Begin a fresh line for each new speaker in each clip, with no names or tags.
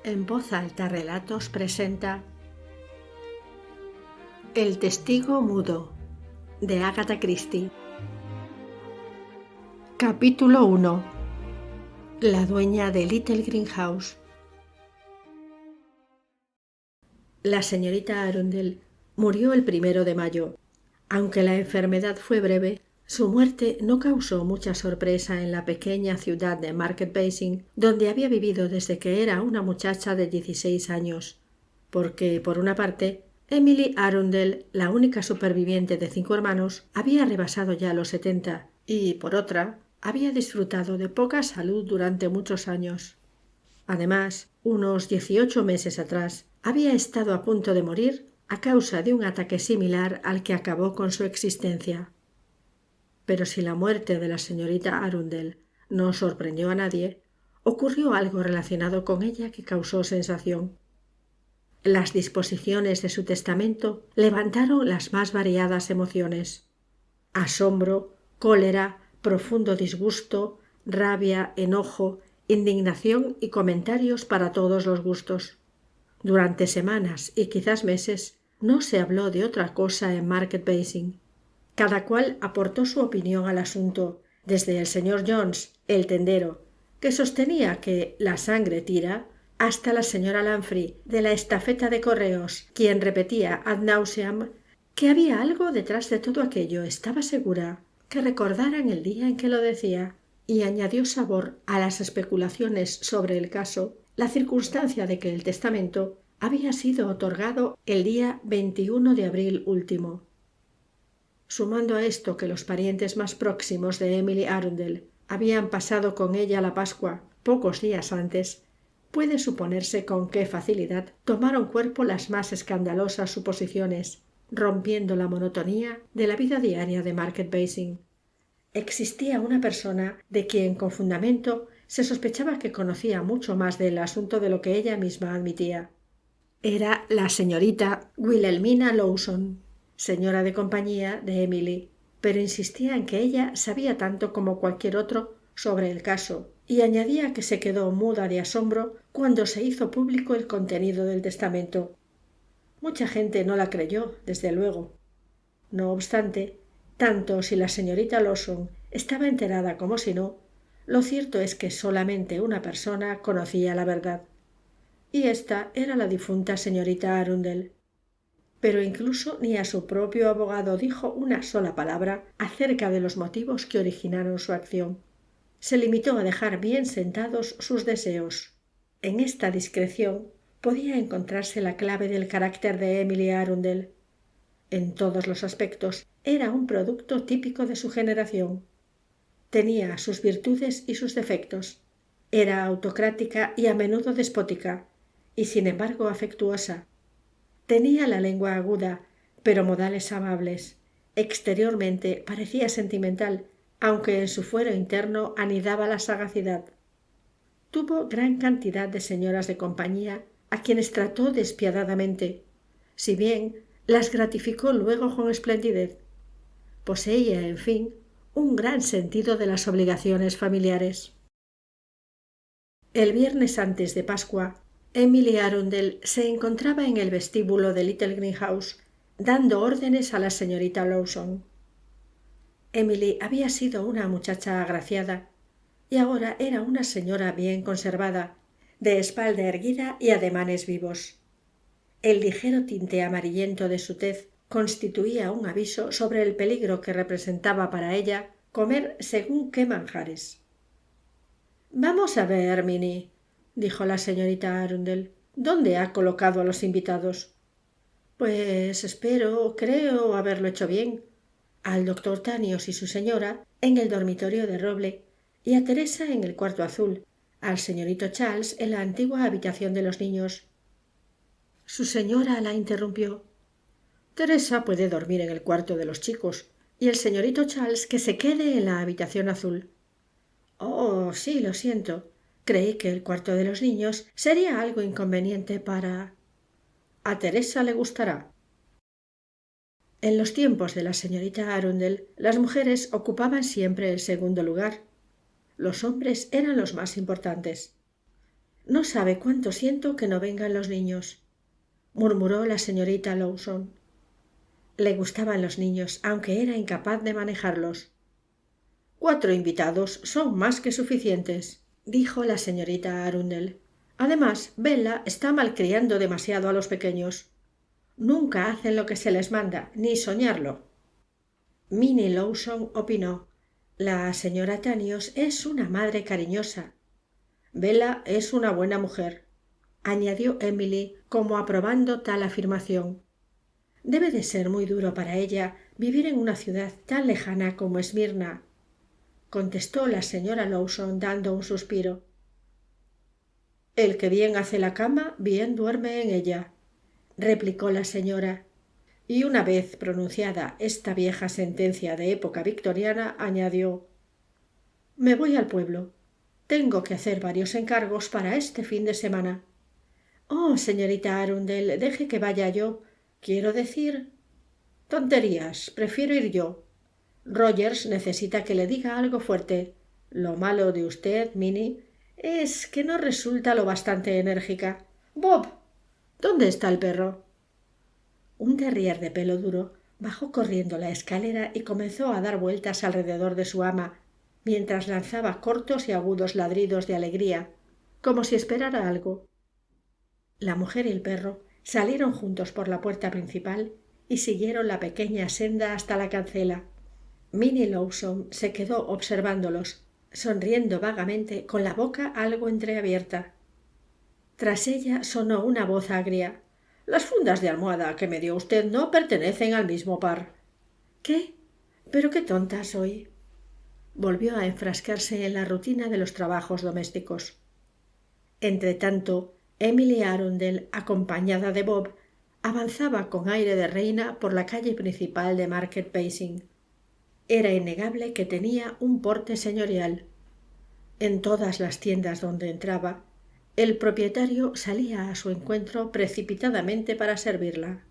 En voz alta relatos presenta El testigo mudo de Agatha Christie. Capítulo 1. La dueña de Little Greenhouse. La señorita Arundel murió el 1 de mayo. Aunque la enfermedad fue breve, su muerte no causó mucha sorpresa en la pequeña ciudad de Market Basing, donde había vivido desde que era una muchacha de 16 años, porque, por una parte, Emily Arundel, la única superviviente de 5 hermanos, había rebasado ya los 70 y, por otra, había disfrutado de poca salud durante muchos años. Además, unos 18 meses atrás, había estado a punto de morir a causa de un ataque similar al que acabó con su existencia. Pero si la muerte de la señorita Arundel no sorprendió a nadie, ocurrió algo relacionado con ella que causó sensación. Las disposiciones de su testamento levantaron las más variadas emociones: asombro, cólera, profundo disgusto, rabia, enojo, indignación y comentarios para todos los gustos. Durante semanas y quizás meses no se habló de otra cosa en Market Basing. Cada cual aportó su opinión al asunto, desde el señor Jones, el tendero, que sostenía que la sangre tira, hasta la señora Lanfrey, de la estafeta de correos, quien repetía ad nauseam que había algo detrás de todo aquello. Estaba segura que recordaran el día en que lo decía, y añadió sabor a las especulaciones sobre el caso la circunstancia de que el testamento había sido otorgado el día 21 de abril último. Sumando a esto que los parientes más próximos de Emily Arundel habían pasado con ella la Pascua pocos días antes, puede suponerse con qué facilidad tomaron cuerpo las más escandalosas suposiciones, rompiendo la monotonía de la vida diaria de Market Basing. Existía una persona de quien con fundamento se sospechaba que conocía mucho más del asunto de lo que ella misma admitía. Era la señorita Wilhelmina Lawson, señora de compañía de Emily, pero insistía en que ella sabía tanto como cualquier otro sobre el caso, y añadía que se quedó muda de asombro cuando se hizo público el contenido del testamento. Mucha gente no la creyó, desde luego. No obstante, tanto si la señorita Lawson estaba enterada como si no, lo cierto es que solamente una persona conocía la verdad, y ésta era la difunta señorita Arundel. Pero incluso ni a su propio abogado dijo una sola palabra acerca de los motivos que originaron su acción. Se limitó a dejar bien sentados sus deseos. En esta discreción podía encontrarse la clave del carácter de Emily Arundel. En todos los aspectos era un producto típico de su generación. Tenía sus virtudes y sus defectos. Era autocrática y a menudo despótica, y sin embargo afectuosa. Tenía la lengua aguda, pero modales amables. Exteriormente parecía sentimental, aunque en su fuero interno anidaba la sagacidad. Tuvo gran cantidad de señoras de compañía a quienes trató despiadadamente, si bien las gratificó luego con esplendidez. Poseía, en fin, un gran sentido de las obligaciones familiares. El viernes antes de Pascua, Emily Arundel se encontraba en el vestíbulo de Little Greenhouse, dando órdenes a la señorita Lawson. Emily había sido una muchacha agraciada, y ahora era una señora bien conservada, de espalda erguida y ademanes vivos. El ligero tinte amarillento de su tez constituía un aviso sobre el peligro que representaba para ella comer según qué manjares. «Vamos a ver, Minnie», dijo la señorita Arundel, «¿dónde ha colocado a los invitados?» «Pues creo haberlo hecho bien. Al doctor Tanios y su señora en el dormitorio de roble, y a Teresa en el cuarto azul, al señorito Charles en la antigua habitación de los niños». Su señora la interrumpió. «Teresa puede dormir en el cuarto de los chicos, y el señorito Charles que se quede en la habitación azul». «Oh, sí, lo siento. Creí que el cuarto de los niños sería algo inconveniente para...» «A Teresa le gustará». En los tiempos de la señorita Arundel, las mujeres ocupaban siempre el segundo lugar. Los hombres eran los más importantes. No sabe cuánto siento que no vengan los niños, murmuró la señorita Lawson. Le gustaban los niños, aunque era incapaz de manejarlos. 4 invitados son más que suficientes, dijo la señorita Arundel. Además, Bella está malcriando demasiado a los pequeños. Nunca hacen lo que se les manda, ni soñarlo. Minnie Lawson opinó: la señora Tanios es una madre cariñosa. Bella es una buena mujer, añadió Emily, como aprobando tal afirmación. Debe de ser muy duro para ella vivir en una ciudad tan lejana como Esmirna, contestó la señora Lawson dando un suspiro. El que bien hace la cama, bien duerme en ella, replicó la señora, y una vez pronunciada esta vieja sentencia de época victoriana, añadió: me voy al pueblo. Tengo que hacer varios encargos para este fin de semana. Oh, señorita Arundel, deje que vaya yo. Quiero decir... Tonterías, prefiero ir yo. Rogers necesita que le diga algo fuerte. Lo malo de usted, Minnie, es que no resulta lo bastante enérgica. Bob, ¿dónde está el perro? Un terrier de pelo duro bajó corriendo la escalera y comenzó a dar vueltas alrededor de su ama, mientras lanzaba cortos y agudos ladridos de alegría, como si esperara algo. La mujer y el perro salieron juntos por la puerta principal y siguieron la pequeña senda hasta la cancela. Minnie Lawson se quedó observándolos, sonriendo vagamente con la boca algo entreabierta. Tras ella sonó una voz agria: las fundas de almohada que me dio usted no pertenecen al mismo par. ¿Qué? Pero qué tonta soy. Volvió a enfrascarse en la rutina de los trabajos domésticos. Entretanto, Emily Arundel, acompañada de Bob, avanzaba con aire de reina por la calle principal de Market Basing. Era innegable que tenía un porte señorial. En todas las tiendas donde entraba, el propietario salía a su encuentro precipitadamente para servirla.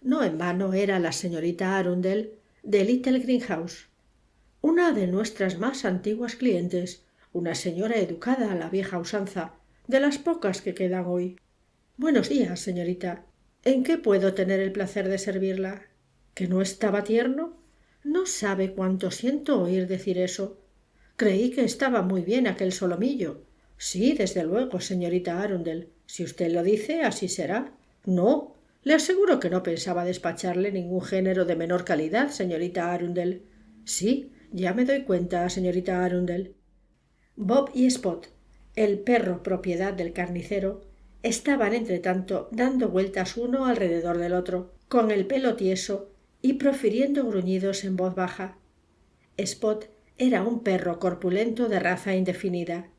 No en vano era la señorita Arundel de Little Greenhouse, una de nuestras más antiguas clientes, una señora educada a la vieja usanza, de las pocas que quedan hoy. Buenos días, señorita. ¿En qué puedo tener el placer de servirla? ¿Que no estaba tierno? No sabe cuánto siento oír decir eso. Creí que estaba muy bien aquel solomillo. Sí, desde luego, señorita Arundel. Si usted lo dice, así será. No, le aseguro que no pensaba despacharle ningún género de menor calidad, señorita Arundel. Sí, ya me doy cuenta, señorita Arundel. Bob y Spot, el perro propiedad del carnicero, estaban entretanto dando vueltas uno alrededor del otro, con el pelo tieso y profiriendo gruñidos en voz baja. Spot era un perro corpulento de raza indefinida.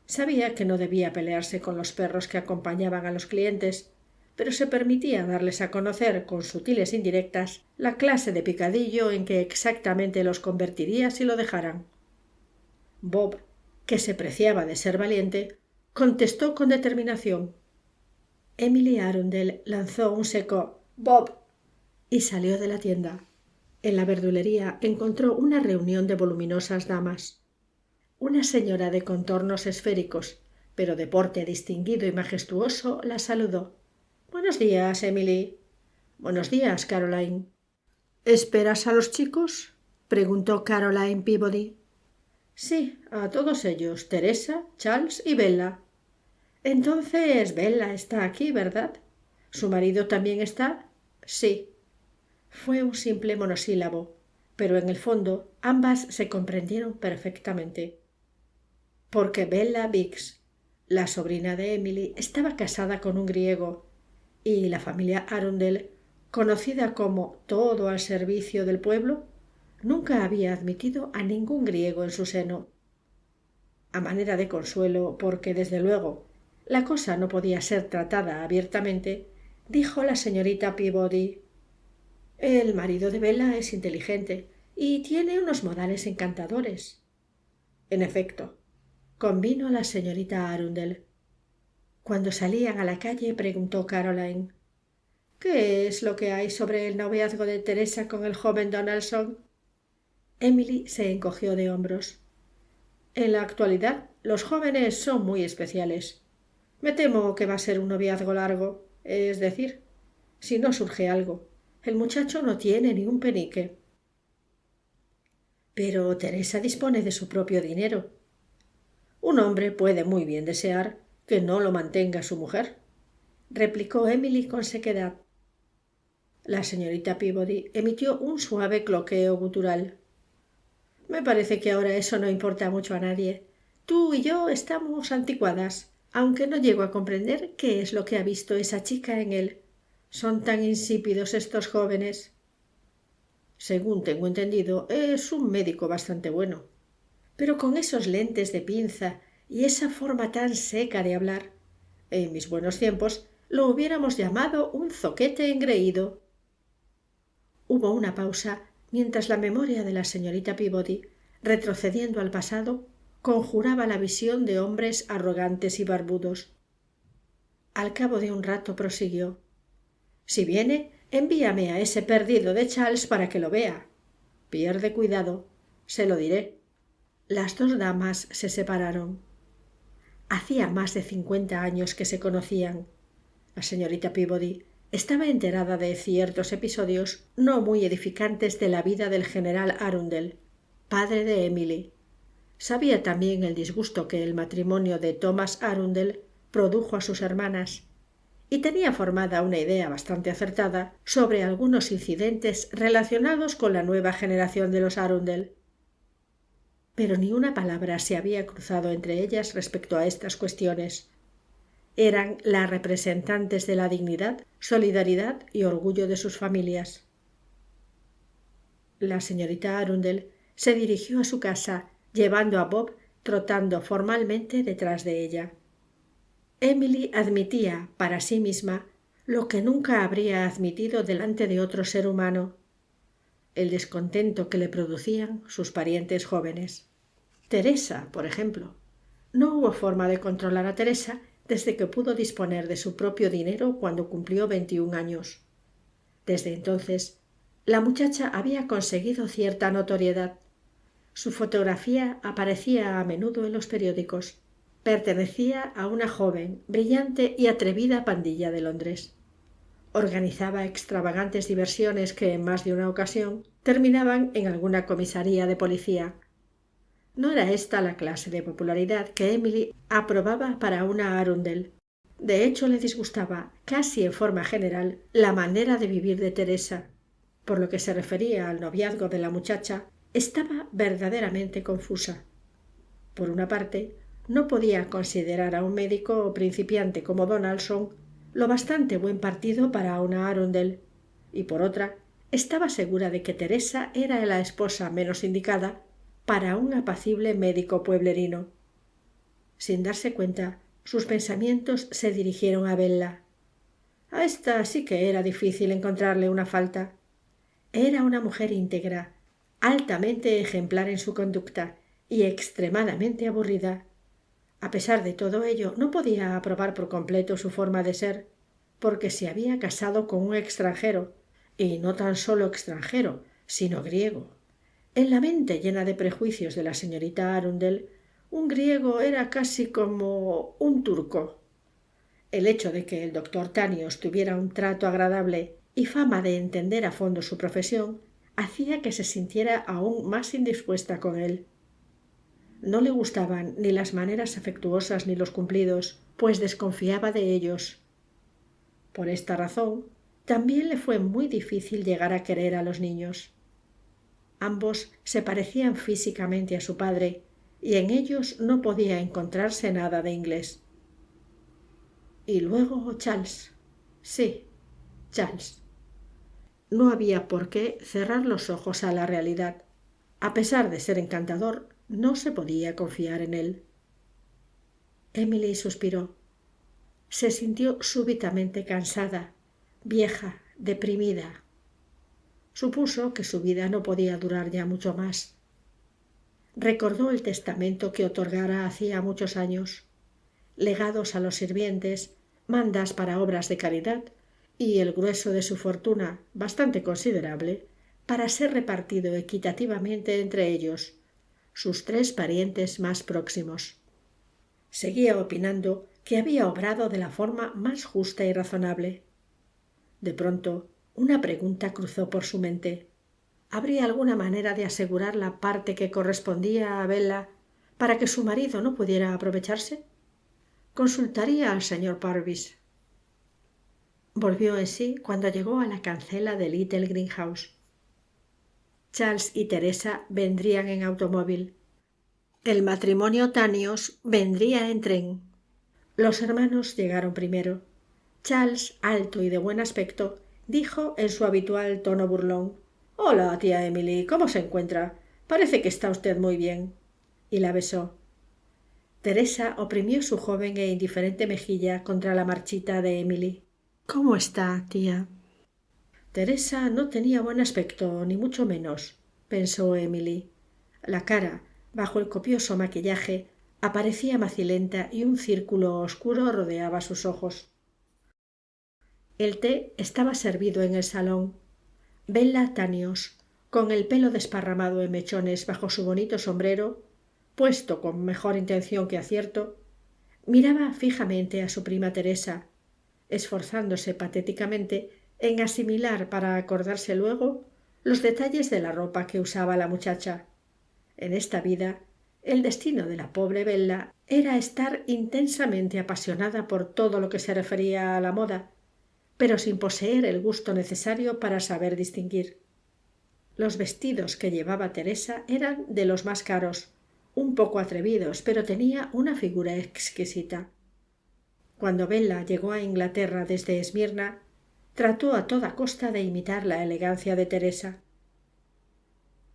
Sabía que no debía pelearse con los perros que acompañaban a los clientes, pero se permitía darles a conocer con sutiles indirectas la clase de picadillo en que exactamente los convertiría si lo dejaran. Bob, que se preciaba de ser valiente, contestó con determinación. Emily Arundel lanzó un seco «Bob» y salió de la tienda. En la verdulería encontró una reunión de voluminosas damas. Una señora de contornos esféricos, pero de porte distinguido y majestuoso, la saludó. «Buenos días, Emily». «Buenos días, Caroline». «¿Esperas a los chicos?», preguntó Caroline Peabody. «Sí, a todos ellos, Teresa, Charles y Bella». «Entonces Bella está aquí, ¿verdad? ¿Su marido también está?» «Sí». Fue un simple monosílabo, pero en el fondo ambas se comprendieron perfectamente. Porque Bella Biggs, la sobrina de Emily, estaba casada con un griego, y la familia Arundel, conocida como todo al servicio del pueblo, nunca había admitido a ningún griego en su seno. A manera de consuelo, porque desde luego la cosa no podía ser tratada abiertamente, dijo la señorita Peabody: «El marido de Bella es inteligente y tiene unos modales encantadores». En efecto, convino la señorita Arundel. Cuando salían a la calle preguntó Caroline: «¿Qué es lo que hay sobre el noviazgo de Teresa con el joven Donaldson?» Emily se encogió de hombros. «En la actualidad los jóvenes son muy especiales. Me temo que va a ser un noviazgo largo, es decir, si no surge algo. El muchacho no tiene ni un penique. Pero Teresa dispone de su propio dinero. Un hombre puede muy bien desear que no lo mantenga su mujer, replicó Emily con sequedad. La señorita Peabody emitió un suave cloqueo gutural. Me parece que ahora eso no importa mucho a nadie. Tú y yo estamos anticuadas, aunque no llego a comprender qué es lo que ha visto esa chica en él. Son tan insípidos estos jóvenes. Según tengo entendido, es un médico bastante bueno. Pero con esos lentes de pinza y esa forma tan seca de hablar. En mis buenos tiempos lo hubiéramos llamado un zoquete engreído. Hubo una pausa mientras la memoria de la señorita Peabody, retrocediendo al pasado, conjuraba la visión de hombres arrogantes y barbudos. Al cabo de un rato prosiguió: si viene, envíame a ese perdido de Charles para que lo vea. Pierde cuidado, se lo diré. Las dos damas se separaron. Hacía más de 50 años que se conocían. La señorita Peabody estaba enterada de ciertos episodios no muy edificantes de la vida del general Arundel, padre de Emily. Sabía también el disgusto que el matrimonio de Thomas Arundel produjo a sus hermanas, y tenía formada una idea bastante acertada sobre algunos incidentes relacionados con la nueva generación de los Arundel. Pero ni una palabra se había cruzado entre ellas respecto a estas cuestiones. Eran las representantes de la dignidad, solidaridad y orgullo de sus familias. La señorita Arundel se dirigió a su casa, llevando a Bob trotando formalmente detrás de ella. Emily admitía para sí misma lo que nunca habría admitido delante de otro ser humano: el descontento que le producían sus parientes jóvenes. Teresa, por ejemplo. No hubo forma de controlar a Teresa desde que pudo disponer de su propio dinero cuando cumplió 21 años. Desde entonces, la muchacha había conseguido cierta notoriedad. Su fotografía aparecía a menudo en los periódicos. Pertenecía a una joven, brillante y atrevida pandilla de Londres. Organizaba extravagantes diversiones que en más de una ocasión terminaban en alguna comisaría de policía. No era esta la clase de popularidad que Emily aprobaba para una Arundel. De hecho, le disgustaba, casi en forma general, la manera de vivir de Teresa. Por lo que se refería al noviazgo de la muchacha, estaba verdaderamente confusa. Por una parte, no podía considerar a un médico principiante como Donaldson lo bastante buen partido para una Arundel, y por otra, estaba segura de que Teresa era la esposa menos indicada para un apacible médico pueblerino. Sin darse cuenta, sus pensamientos se dirigieron a Bella. A esta sí que era difícil encontrarle una falta. Era una mujer íntegra, altamente ejemplar en su conducta y extremadamente aburrida. A pesar de todo ello, no podía aprobar por completo su forma de ser, porque se había casado con un extranjero, y no tan solo extranjero, sino griego. En la mente llena de prejuicios de la señorita Arundel, un griego era casi como un turco. El hecho de que el doctor Tanios tuviera un trato agradable y fama de entender a fondo su profesión hacía que se sintiera aún más indispuesta con él. No le gustaban ni las maneras afectuosas ni los cumplidos, pues desconfiaba de ellos. Por esta razón, también le fue muy difícil llegar a querer a los niños. Ambos se parecían físicamente a su padre, y en ellos no podía encontrarse nada de inglés. Y luego Charles. Sí, Charles. No había por qué cerrar los ojos a la realidad. A pesar de ser encantador, no se podía confiar en él. Emily suspiró. Se sintió súbitamente cansada, vieja, deprimida. Supuso que su vida no podía durar ya mucho más. Recordó el testamento que otorgara hacía muchos años, legados a los sirvientes, mandas para obras de caridad y el grueso de su fortuna, bastante considerable, para ser repartido equitativamente entre ellos, sus 3 parientes más próximos. Seguía opinando que había obrado de la forma más justa y razonable. De pronto, una pregunta cruzó por su mente. ¿Habría alguna manera de asegurar la parte que correspondía a Bella para que su marido no pudiera aprovecharse? Consultaría al señor Purvis. Volvió en sí cuando llegó a la cancela de Little Greenhouse. Charles y Teresa vendrían en automóvil. El matrimonio Tanios vendría en tren. Los hermanos llegaron primero. Charles, alto y de buen aspecto, dijo en su habitual tono burlón: «Hola, tía Emily, ¿cómo se encuentra? Parece que está usted muy bien». Y la besó. Teresa oprimió su joven e indiferente mejilla contra la marchita de Emily. «¿Cómo está, tía?» Teresa no tenía buen aspecto, ni mucho menos, pensó Emily. La cara, bajo el copioso maquillaje, aparecía macilenta y un círculo oscuro rodeaba sus ojos. El té estaba servido en el salón. Bella Tanios, con el pelo desparramado en mechones bajo su bonito sombrero, puesto con mejor intención que acierto, miraba fijamente a su prima Teresa, esforzándose patéticamente en asimilar para acordarse luego los detalles de la ropa que usaba la muchacha. En esta vida, el destino de la pobre Bella era estar intensamente apasionada por todo lo que se refería a la moda, pero sin poseer el gusto necesario para saber distinguir. Los vestidos que llevaba Teresa eran de los más caros, un poco atrevidos, pero tenía una figura exquisita. Cuando Bella llegó a Inglaterra desde Esmirna, trató a toda costa de imitar la elegancia de Teresa.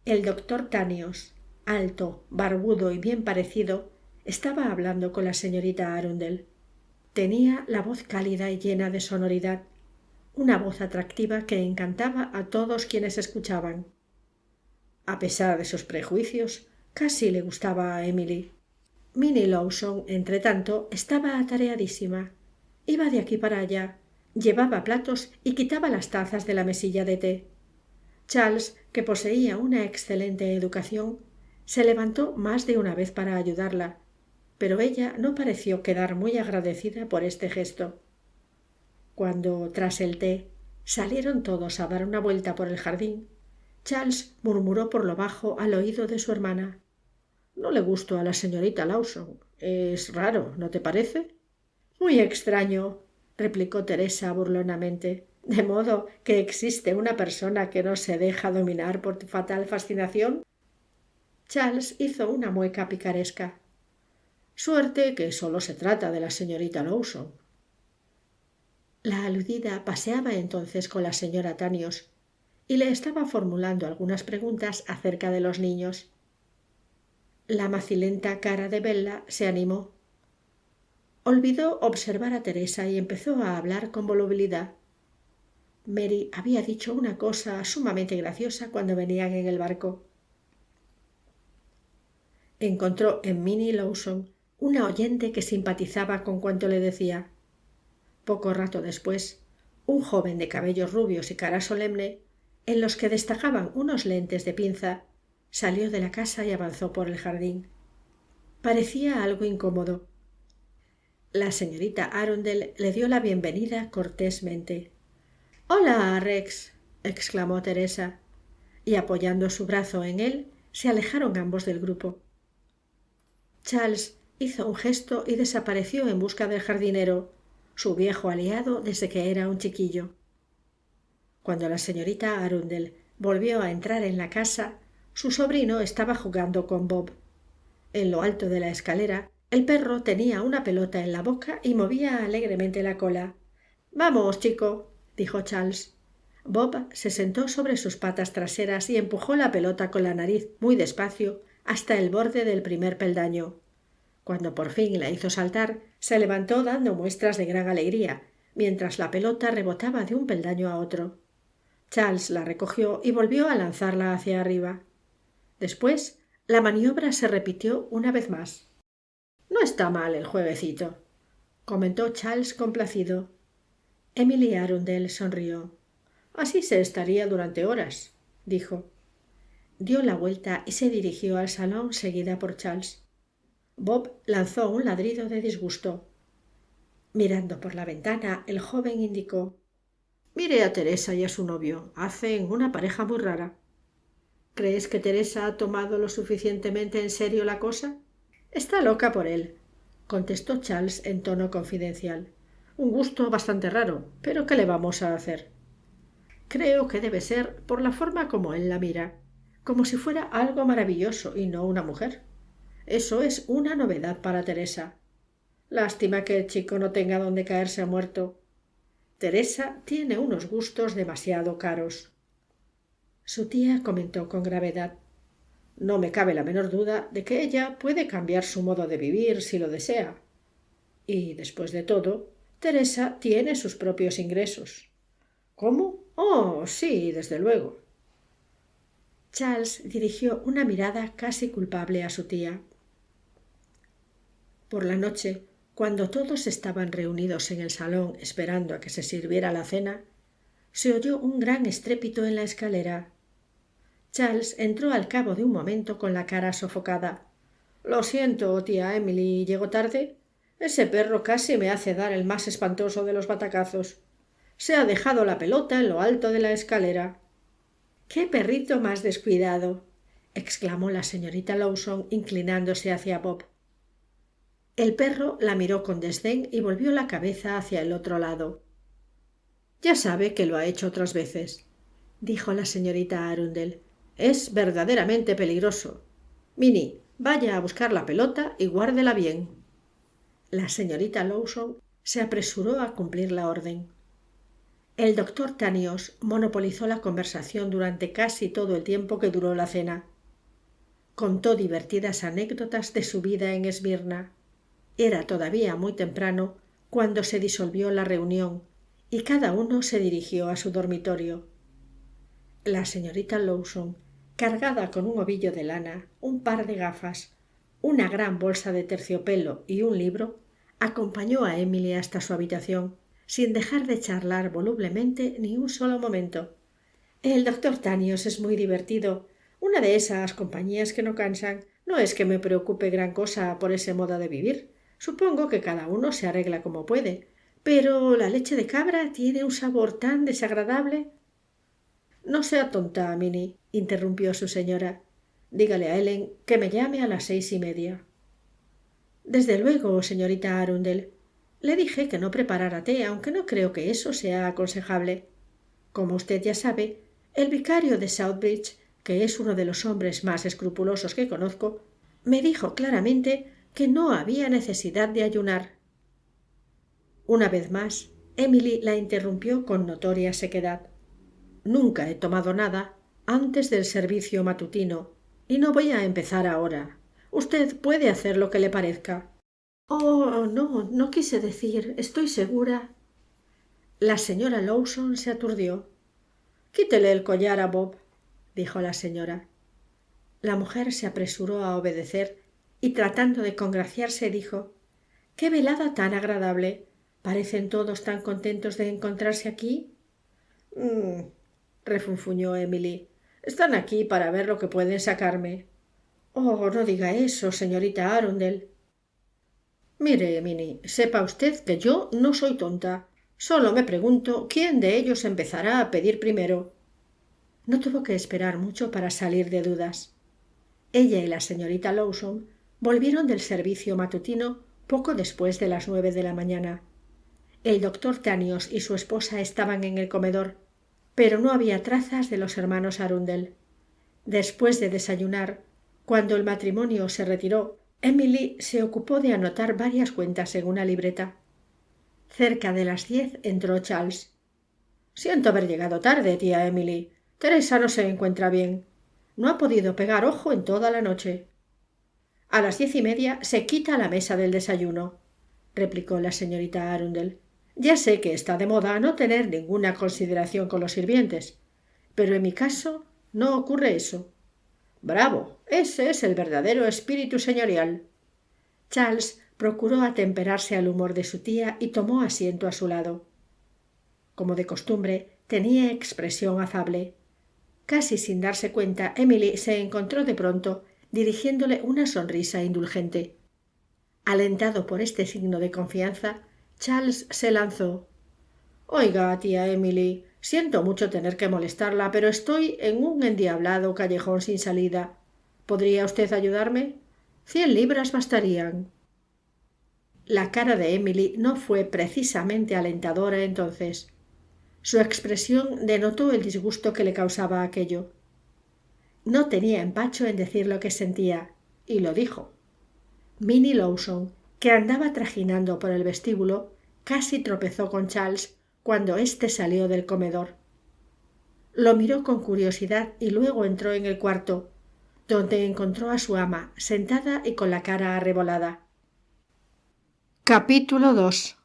El doctor Tanios, alto, barbudo y bien parecido, estaba hablando con la señorita Arundel. Tenía la voz cálida y llena de sonoridad, una voz atractiva que encantaba a todos quienes escuchaban. A pesar de sus prejuicios, casi le gustaba a Emily. Minnie Lawson, entretanto, estaba atareadísima. Iba de aquí para allá, llevaba platos y quitaba las tazas de la mesilla de té. Charles, que poseía una excelente educación, se levantó más de una vez para ayudarla, pero ella no pareció quedar muy agradecida por este gesto. Cuando, tras el té, salieron todos a dar una vuelta por el jardín, Charles murmuró por lo bajo al oído de su hermana: «No le gusto a la señorita Lawson. Es raro, ¿no te parece?» «Muy extraño», replicó Teresa burlonamente. «¿De modo que existe una persona que no se deja dominar por tu fatal fascinación?» Charles hizo una mueca picaresca. «Suerte que solo se trata de la señorita Lawson». La aludida paseaba entonces con la señora Tanios y le estaba formulando algunas preguntas acerca de los niños. La macilenta cara de Bella se animó. Olvidó observar a Teresa y empezó a hablar con volubilidad. Mary había dicho una cosa sumamente graciosa cuando venían en el barco. Encontró en Minnie Lawson una oyente que simpatizaba con cuanto le decía. Poco rato después, un joven de cabellos rubios y cara solemne, en los que destacaban unos lentes de pinza, salió de la casa y avanzó por el jardín. Parecía algo incómodo. La señorita Arundel le dio la bienvenida cortésmente. «Hola, Rex», exclamó Teresa, y apoyando su brazo en él, se alejaron ambos del grupo. Charles hizo un gesto y desapareció en busca del jardinero, su viejo aliado desde que era un chiquillo. Cuando la señorita Arundel volvió a entrar en la casa, su sobrino estaba jugando con Bob. En lo alto de la escalera, el perro tenía una pelota en la boca y movía alegremente la cola. «Vamos, chico», dijo Charles. Bob se sentó sobre sus patas traseras y empujó la pelota con la nariz muy despacio hasta el borde del primer peldaño. Cuando por fin la hizo saltar, se levantó dando muestras de gran alegría, mientras la pelota rebotaba de un peldaño a otro. Charles la recogió y volvió a lanzarla hacia arriba. Después, la maniobra se repitió una vez más. «No está mal el jueguecito», comentó Charles complacido. Emily Arundel sonrió. «Así se estaría durante horas», dijo. Dio la vuelta y se dirigió al salón seguida por Charles. Bob lanzó un ladrido de disgusto. Mirando por la ventana, el joven indicó: «Mire a Teresa y a su novio. Hacen una pareja muy rara». «¿Crees que Teresa ha tomado lo suficientemente en serio la cosa?» «Está loca por él», contestó Charles en tono confidencial. «Un gusto bastante raro, pero ¿qué le vamos a hacer?» «Creo que debe ser por la forma como él la mira, como si fuera algo maravilloso y no una mujer. Eso es una novedad para Teresa. Lástima que el chico no tenga donde caerse muerto. Teresa tiene unos gustos demasiado caros». Su tía comentó con gravedad: «No me cabe la menor duda de que ella puede cambiar su modo de vivir si lo desea. Y, después de todo, Teresa tiene sus propios ingresos». «¿Cómo? Oh, sí, desde luego». Charles dirigió una mirada casi culpable a su tía. Por la noche, cuando todos estaban reunidos en el salón esperando a que se sirviera la cena, se oyó un gran estrépito en la escalera. Charles entró al cabo de un momento con la cara sofocada. «Lo siento, tía Emily, ¿llego tarde? Ese perro casi me hace dar el más espantoso de los batacazos. Se ha dejado la pelota en lo alto de la escalera». «¡Qué perrito más descuidado!», exclamó la señorita Lawson inclinándose hacia Bob. El perro la miró con desdén y volvió la cabeza hacia el otro lado. «Ya sabe que lo ha hecho otras veces», dijo la señorita Arundel. «Es verdaderamente peligroso. Minnie, vaya a buscar la pelota y guárdela bien». La señorita Lawson se apresuró a cumplir la orden. El doctor Tanios monopolizó la conversación durante casi todo el tiempo que duró la cena. Contó divertidas anécdotas de su vida en Esmirna. Era todavía muy temprano cuando se disolvió la reunión y cada uno se dirigió a su dormitorio. La señorita Lawson, cargada con un ovillo de lana, un par de gafas, una gran bolsa de terciopelo y un libro, acompañó a Emily hasta su habitación, sin dejar de charlar volublemente ni un solo momento. «El doctor Tanios es muy divertido. Una de esas compañías que no cansan. No es que me preocupe gran cosa por ese modo de vivir. Supongo que cada uno se arregla como puede. Pero la leche de cabra tiene un sabor tan desagradable». «No sea tonta, Minnie», interrumpió su señora. «Dígale a Ellen que me llame a las 6:30». «Desde luego, señorita Arundel. Le dije que no preparara té, aunque no creo que eso sea aconsejable. Como usted ya sabe, el vicario de Southbridge, que es uno de los hombres más escrupulosos que conozco, me dijo claramente que no había necesidad de ayunar». Una vez más, Emily la interrumpió con notoria sequedad. «Nunca he tomado nada antes del servicio matutino y no voy a empezar ahora. Usted puede hacer lo que le parezca». «Oh, no, no quise decir. Estoy segura». La señora Lawson se aturdió. «Quítele el collar a Bob», dijo la señora. La mujer se apresuró a obedecer y, tratando de congraciarse, dijo: «¡Qué velada tan agradable! ¿Parecen todos tan contentos de encontrarse aquí?» Refunfuñó Emily. «Están aquí para ver lo que pueden sacarme». «Oh, no diga eso, señorita Arundel». «Mire, Minnie, sepa usted que yo no soy tonta. Solo me pregunto quién de ellos empezará a pedir primero». No tuvo que esperar mucho para salir de dudas. Ella y la señorita Lawson volvieron del servicio matutino poco después de las 9 de la mañana. El doctor Tanios y su esposa estaban en el comedor, pero no había trazas de los hermanos Arundel. Después de desayunar, cuando el matrimonio se retiró, Emily se ocupó de anotar varias cuentas en una libreta. Cerca de las 10 entró Charles. «Siento haber llegado tarde, tía Emily. Teresa no se encuentra bien. No ha podido pegar ojo en toda la noche». «A las 10:30 se quita la mesa del desayuno», replicó la señorita Arundel. «Ya sé que está de moda no tener ninguna consideración con los sirvientes, pero en mi caso no ocurre eso». «Bravo, ese es el verdadero espíritu señorial». Charles procuró atemperarse al humor de su tía y tomó asiento a su lado. Como de costumbre, tenía expresión afable. Casi sin darse cuenta, Emily se encontró de pronto dirigiéndole una sonrisa indulgente. Alentado por este signo de confianza, Charles se lanzó. Oiga, tía Emily, siento mucho tener que molestarla, pero estoy en un endiablado callejón sin salida. ¿Podría usted ayudarme? 100 libras bastarían. La cara de Emily no fue precisamente alentadora entonces. Su expresión denotó el disgusto que le causaba aquello. No tenía empacho en decir lo que sentía, y lo dijo. Minnie Lawson, que andaba trajinando por el vestíbulo, casi tropezó con Charles cuando éste salió del comedor. Lo miró con curiosidad y luego entró en el cuarto, donde encontró a su ama sentada y con la cara arrebolada. Capítulo 2.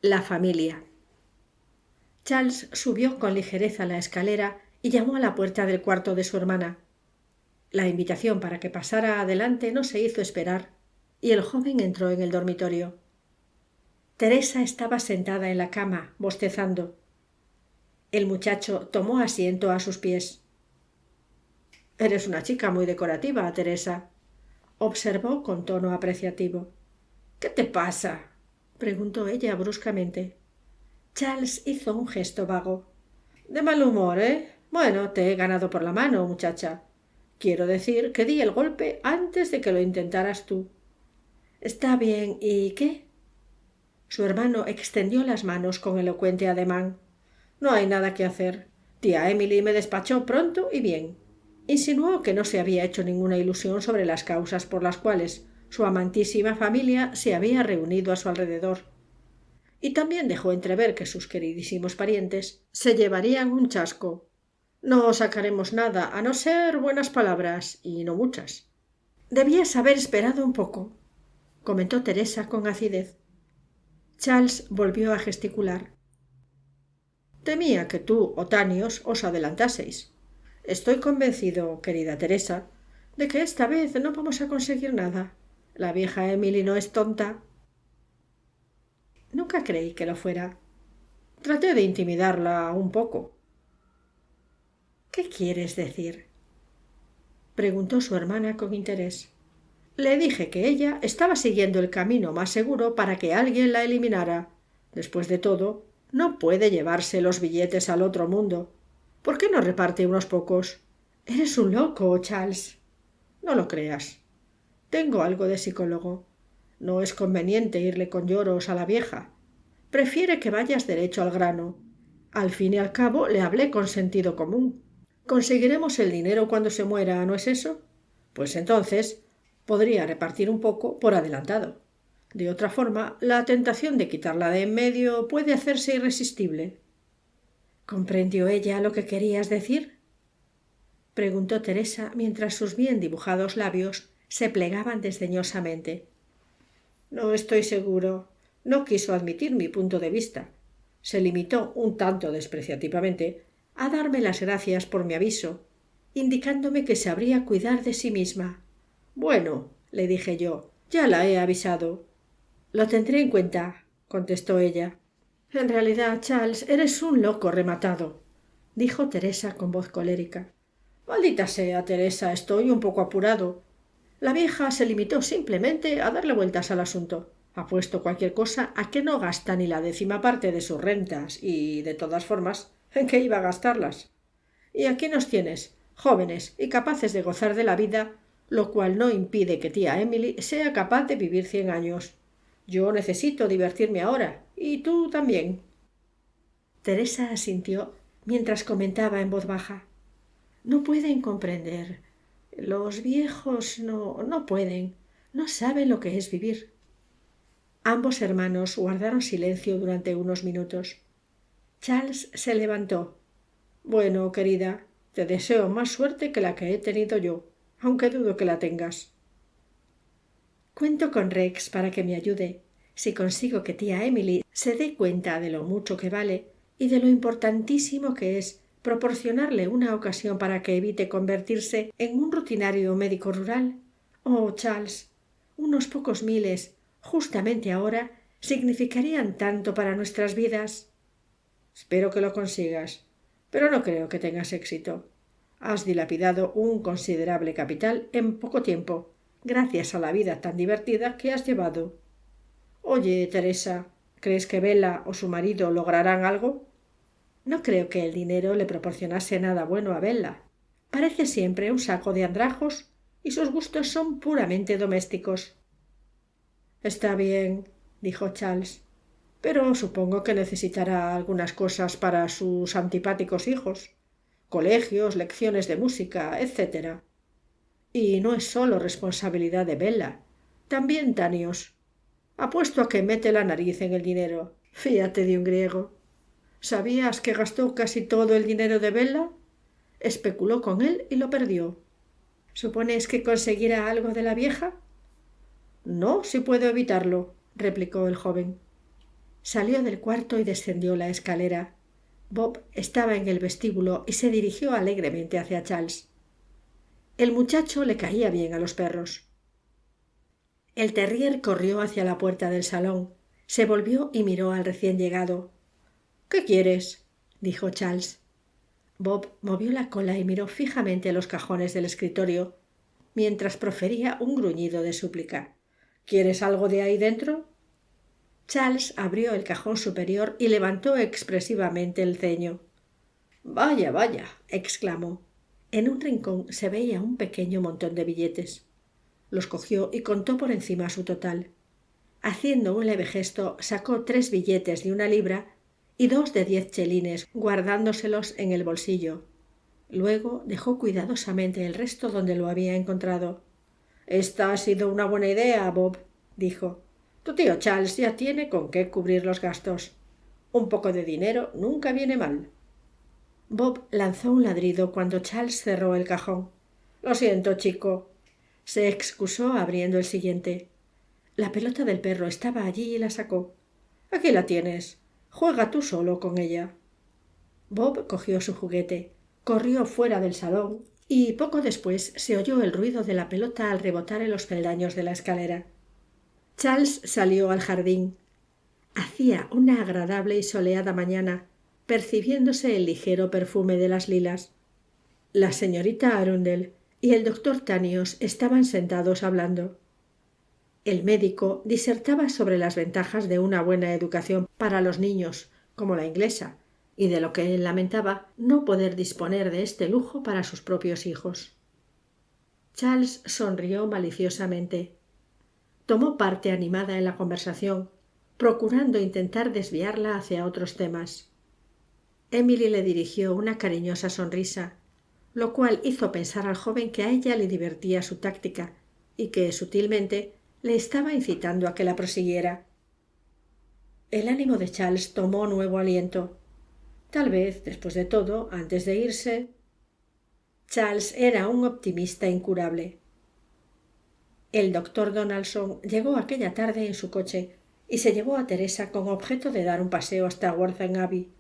La familia. Charles subió con ligereza la escalera y llamó a la puerta del cuarto de su hermana. La invitación para que pasara adelante no se hizo esperar, y el joven entró en el dormitorio. Teresa estaba sentada en la cama, bostezando. El muchacho tomó asiento a sus pies. «Eres una chica muy decorativa, Teresa», observó con tono apreciativo. «¿Qué te pasa?», preguntó ella bruscamente. Charles hizo un gesto vago. «De mal humor, ¿eh? Bueno, te he ganado por la mano, muchacha. Quiero decir que di el golpe antes de que lo intentaras tú». «Está bien, ¿y qué?». Su hermano extendió las manos con elocuente ademán. «No hay nada que hacer. Tía Emily me despachó pronto y bien». Insinuó que no se había hecho ninguna ilusión sobre las causas por las cuales su amantísima familia se había reunido a su alrededor. Y también dejó entrever que sus queridísimos parientes se llevarían un chasco. «No sacaremos nada, a no ser buenas palabras, y no muchas». «Debías haber esperado un poco», comentó Teresa con acidez. Charles volvió a gesticular. «Temía que tú, Otanios, os adelantaseis. Estoy convencido, querida Teresa, de que esta vez no vamos a conseguir nada. La vieja Emily no es tonta». «Nunca creí que lo fuera». «Traté de intimidarla un poco». «¿Qué quieres decir?», preguntó su hermana con interés. «Le dije que ella estaba siguiendo el camino más seguro para que alguien la eliminara. Después de todo, no puede llevarse los billetes al otro mundo. ¿Por qué no reparte unos pocos? Eres un loco, Charles». «No lo creas. Tengo algo de psicólogo. No es conveniente irle con lloros a la vieja. Prefiere que vayas derecho al grano. Al fin y al cabo le hablé con sentido común. Conseguiremos el dinero cuando se muera, ¿no es eso? Pues entonces podría repartir un poco por adelantado. De otra forma, la tentación de quitarla de en medio puede hacerse irresistible». «¿Comprendió ella lo que querías decir?», preguntó Teresa mientras sus bien dibujados labios se plegaban desdeñosamente. «No estoy seguro. No quiso admitir mi punto de vista. Se limitó, un tanto despreciativamente, a darme las gracias por mi aviso, indicándome que sabría cuidar de sí misma. «Bueno», le dije yo, «ya la he avisado». «Lo tendré en cuenta», contestó ella. «En realidad, Charles, eres un loco rematado», dijo Teresa con voz colérica. «Maldita sea, Teresa, estoy un poco apurado. La vieja se limitó simplemente a darle vueltas al asunto. Apuesto cualquier cosa a que no gasta ni la 10ª parte de sus rentas y, de todas formas, ¿en qué iba a gastarlas? Y aquí nos tienes, jóvenes y capaces de gozar de la vida, lo cual no impide que tía Emily sea capaz de vivir 100 años. Yo necesito divertirme ahora, y tú también». Teresa asintió mientras comentaba en voz baja. «No pueden comprender. Los viejos no pueden. No saben lo que es vivir». Ambos hermanos guardaron silencio durante unos minutos. Charles se levantó. «Bueno, querida, te deseo más suerte que la que he tenido yo, aunque dudo que la tengas». «Cuento con Rex para que me ayude. Si consigo que tía Emily se dé cuenta de lo mucho que vale y de lo importantísimo que es proporcionarle una ocasión para que evite convertirse en un rutinario médico rural. Oh, Charles, unos pocos miles, justamente ahora, significarían tanto para nuestras vidas». «Espero que lo consigas, pero no creo que tengas éxito. Has dilapidado un considerable capital en poco tiempo, gracias a la vida tan divertida que has llevado». Oye, Teresa, ¿crees que Bella o su marido lograrán algo? No creo que el dinero le proporcionase nada bueno a Bella. Parece siempre un saco de andrajos y sus gustos son puramente domésticos. Está bien, dijo Charles, pero supongo que necesitará algunas cosas para sus antipáticos hijos. Colegios, lecciones de música, etc. Y no es solo responsabilidad de Bella, también Tanios. Apuesto a que mete la nariz en el dinero. Fíate de un griego. ¿Sabías que gastó casi todo el dinero de Bella? Especuló con él y lo perdió. ¿Supones que conseguirá algo de la vieja? No, si puedo evitarlo, replicó el joven. Salió del cuarto y descendió la escalera. Bob estaba en el vestíbulo y se dirigió alegremente hacia Charles. El muchacho le caía bien a los perros. El terrier corrió hacia la puerta del salón, se volvió y miró al recién llegado. ¿Qué quieres? Dijo Charles. Bob movió la cola y miró fijamente los cajones del escritorio, mientras profería un gruñido de súplica. ¿Quieres algo de ahí dentro? Charles abrió el cajón superior y levantó expresivamente el ceño. Vaya, vaya, exclamó. En un rincón se veía un pequeño montón de billetes. Los cogió y contó por encima su total. Haciendo un leve gesto, sacó 3 billetes de 1 libra y 2 de 10 chelines, guardándoselos en el bolsillo. Luego dejó cuidadosamente el resto donde lo había encontrado. Esta ha sido una buena idea, Bob, dijo. Tu tío Charles ya tiene con qué cubrir los gastos. Un poco de dinero nunca viene mal. Bob lanzó un ladrido cuando Charles cerró el cajón. Lo siento, chico. Se excusó abriendo el siguiente. La pelota del perro estaba allí y la sacó. Aquí la tienes. Juega tú solo con ella. Bob cogió su juguete, corrió fuera del salón y poco después se oyó el ruido de la pelota al rebotar en los peldaños de la escalera. Charles salió al jardín. Hacía una agradable y soleada mañana, percibiéndose el ligero perfume de las lilas. La señorita Arundel y el doctor Tanios estaban sentados hablando. El médico disertaba sobre las ventajas de una buena educación para los niños, como la inglesa, y de lo que él lamentaba no poder disponer de este lujo para sus propios hijos. Charles sonrió maliciosamente. Tomó parte animada en la conversación, procurando intentar desviarla hacia otros temas. Emily le dirigió una cariñosa sonrisa, lo cual hizo pensar al joven que a ella le divertía su táctica y que, sutilmente, le estaba incitando a que la prosiguiera. El ánimo de Charles tomó nuevo aliento. Tal vez, después de todo, antes de irse. Charles era un optimista incurable. El doctor Donaldson llegó aquella tarde en su coche y se llevó a Teresa con objeto de dar un paseo hasta Worthing Abbey,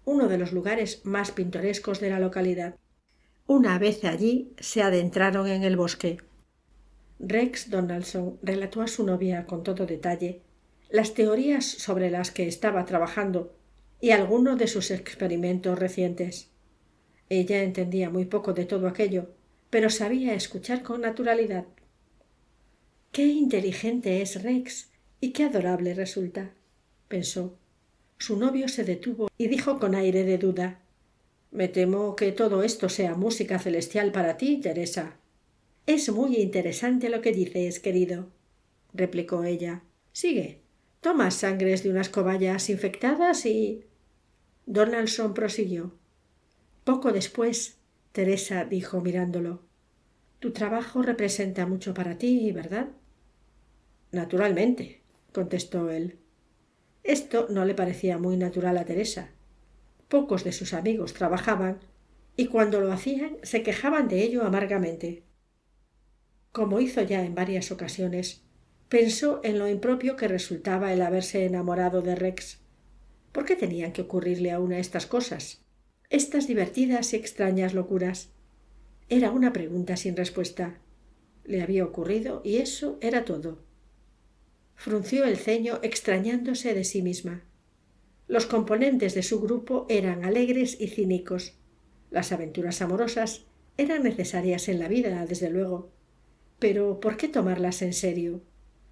uno de los lugares más pintorescos de la localidad. Una vez allí se adentraron en el bosque. Rex Donaldson relató a su novia con todo detalle las teorías sobre las que estaba trabajando y algunos de sus experimentos recientes. Ella entendía muy poco de todo aquello, pero sabía escuchar con naturalidad. «Qué inteligente es Rex y qué adorable resulta», pensó. Su novio se detuvo y dijo con aire de duda: «Me temo que todo esto sea música celestial para ti, Teresa». «Es muy interesante lo que dices, querido», replicó ella. «Sigue. Tomas sangres de unas cobayas infectadas y...» Donaldson prosiguió. Poco después, Teresa dijo mirándolo: «Tu trabajo representa mucho para ti, ¿verdad?» «Naturalmente», contestó él. Esto no le parecía muy natural a Teresa. Pocos de sus amigos trabajaban y cuando lo hacían se quejaban de ello amargamente. Como hizo ya en varias ocasiones, pensó en lo impropio que resultaba el haberse enamorado de Rex. ¿Por qué tenían que ocurrirle a una estas cosas? Estas divertidas y extrañas locuras. Era una pregunta sin respuesta. Le había ocurrido y eso era todo. Frunció el ceño extrañándose de sí misma. Los componentes de su grupo eran alegres y cínicos. Las aventuras amorosas eran necesarias en la vida, desde luego. Pero ¿por qué tomarlas en serio?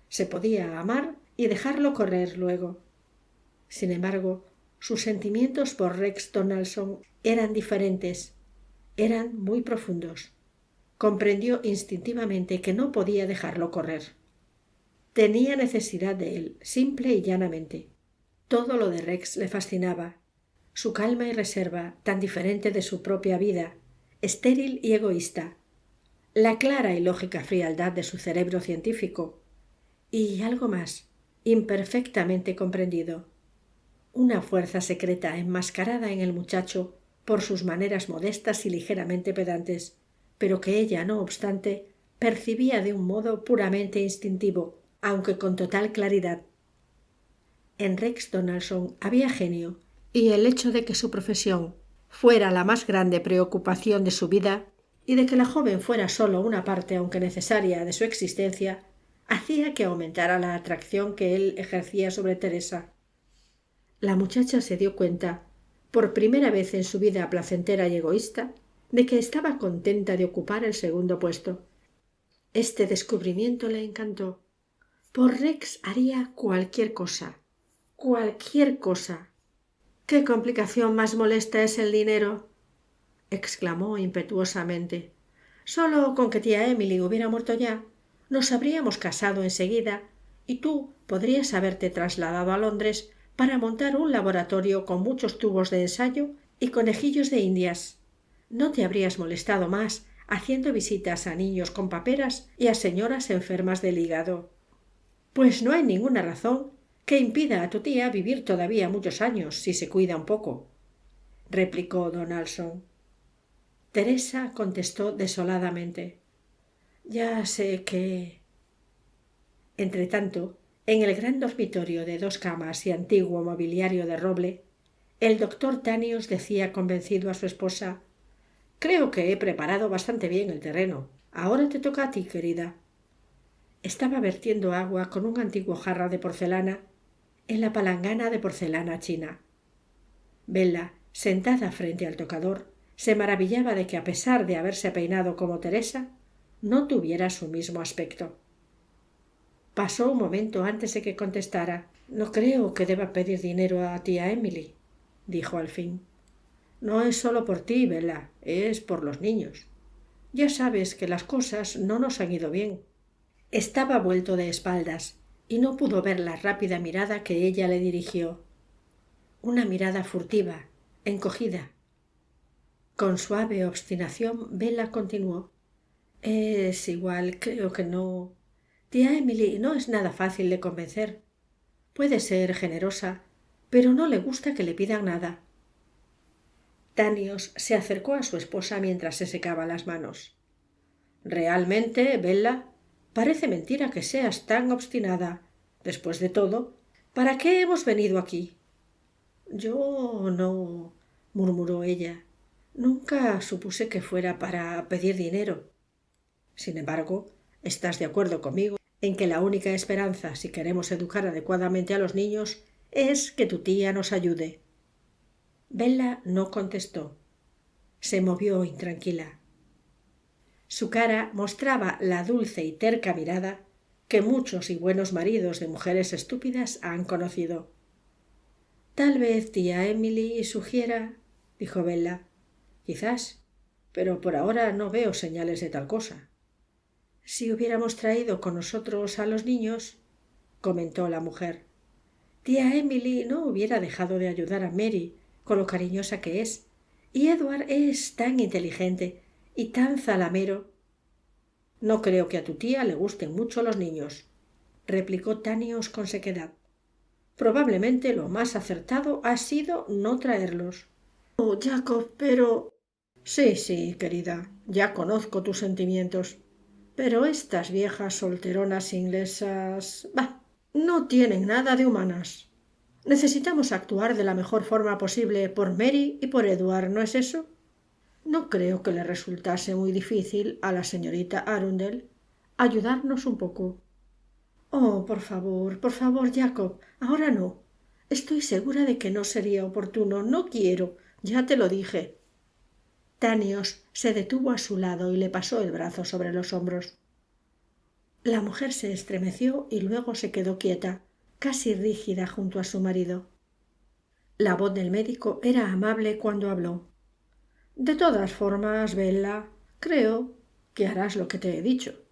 Se podía amar y dejarlo correr luego. Sin embargo, sus sentimientos por Rex Donaldson eran diferentes, eran muy profundos. Comprendió instintivamente que no podía dejarlo correr. Tenía necesidad de él, simple y llanamente. Todo lo de Rex le fascinaba. Su calma y reserva, tan diferente de su propia vida, estéril y egoísta. La clara y lógica frialdad de su cerebro científico. Y algo más, imperfectamente comprendido. Una fuerza secreta enmascarada en el muchacho por sus maneras modestas y ligeramente pedantes, pero que ella, no obstante, percibía de un modo puramente instintivo, aunque con total claridad. En Rex Donaldson había genio, y el hecho de que su profesión fuera la más grande preocupación de su vida y de que la joven fuera sólo una parte, aunque necesaria, de su existencia, hacía que aumentara la atracción que él ejercía sobre Teresa. La muchacha se dio cuenta, por primera vez en su vida placentera y egoísta, de que estaba contenta de ocupar el segundo puesto. Este descubrimiento le encantó. Por Rex haría cualquier cosa. Cualquier cosa. —¡Qué complicación más molesta es el dinero! —exclamó impetuosamente. —Solo con que tía Emily hubiera muerto ya, nos habríamos casado enseguida y tú podrías haberte trasladado a Londres para montar un laboratorio con muchos tubos de ensayo y conejillos de indias. No te habrías molestado más haciendo visitas a niños con paperas y a señoras enfermas del hígado. Pues no hay ninguna razón que impida a tu tía vivir todavía muchos años si se cuida un poco —replicó Donaldson. Teresa contestó desoladamente: —Ya sé que... Entretanto, en el gran dormitorio de 2 camas y antiguo mobiliario de roble, el doctor Tanios decía convencido a su esposa: —Creo que he preparado bastante bien el terreno. Ahora te toca a ti, querida. Estaba vertiendo agua con un antiguo jarro de porcelana en la palangana de porcelana china. Bella, sentada frente al tocador, se maravillaba de que, a pesar de haberse peinado como Teresa, no tuviera su mismo aspecto. Pasó un momento antes de que contestara. —No creo que deba pedir dinero a tía Emily —dijo al fin—. No es solo por ti, Bella, es por los niños. Ya sabes que las cosas no nos han ido bien. Estaba vuelto de espaldas y no pudo ver la rápida mirada que ella le dirigió. Una mirada furtiva, encogida. Con suave obstinación, Bella continuó: —Es igual, creo que no. Tía Emily no es nada fácil de convencer. Puede ser generosa, pero no le gusta que le pidan nada. Tanios se acercó a su esposa mientras se secaba las manos. —Realmente, Bella, parece mentira que seas tan obstinada. Después de todo, ¿para qué hemos venido aquí? —Yo no —murmuró ella—. Nunca supuse que fuera para pedir dinero. Sin embargo, estás de acuerdo conmigo en que la única esperanza, si queremos educar adecuadamente a los niños, es que tu tía nos ayude. Bella no contestó. Se movió intranquila. Su cara mostraba la dulce y terca mirada que muchos y buenos maridos de mujeres estúpidas han conocido. —Tal vez tía Emily sugiera —dijo Bella—. Quizás, pero por ahora no veo señales de tal cosa. Si hubiéramos traído con nosotros a los niños —comentó la mujer—, tía Emily no hubiera dejado de ayudar a Mary con lo cariñosa que es, y Edward es tan inteligente y tan zalamero. —No creo que a tu tía le gusten mucho los niños —replicó Tanios con sequedad—. Probablemente lo más acertado ha sido no traerlos. —Oh, Jacob, pero... Sí, querida, ya conozco tus sentimientos. Pero estas viejas solteronas inglesas... Bah, no tienen nada de humanas. Necesitamos actuar de la mejor forma posible por Mary y por Edward, ¿no es eso? No creo que le resultase muy difícil a la señorita Arundel ayudarnos un poco. Oh, por favor, Jacob, ahora no. Estoy segura de que no sería oportuno. No quiero, ya te lo dije. Tanios se detuvo a su lado y le pasó el brazo sobre los hombros. La mujer se estremeció y luego se quedó quieta, casi rígida junto a su marido. La voz del médico era amable cuando habló. De todas formas, Bella, creo que harás lo que te he dicho.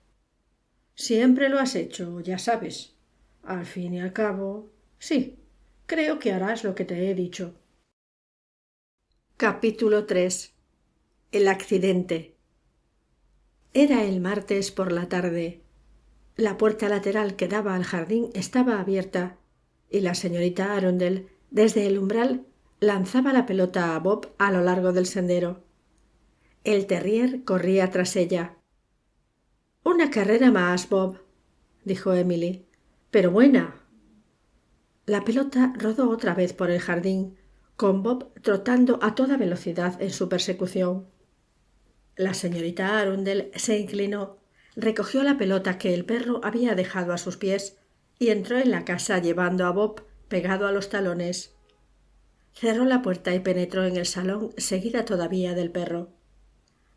Siempre lo has hecho, ya sabes. Al fin y al cabo, sí, creo que harás lo que te he dicho. Capítulo 3. El accidente. Era el martes por la tarde. La puerta lateral que daba al jardín estaba abierta y la señorita Arundel, desde el umbral, lanzaba la pelota a Bob a lo largo del sendero. El terrier corría tras ella. «Una carrera más, Bob», dijo Emily, «pero buena». La pelota rodó otra vez por el jardín, con Bob trotando a toda velocidad en su persecución. La señorita Arundel se inclinó, recogió la pelota que el perro había dejado a sus pies y entró en la casa llevando a Bob pegado a los talones. Cerró la puerta y penetró en el salón seguida todavía del perro.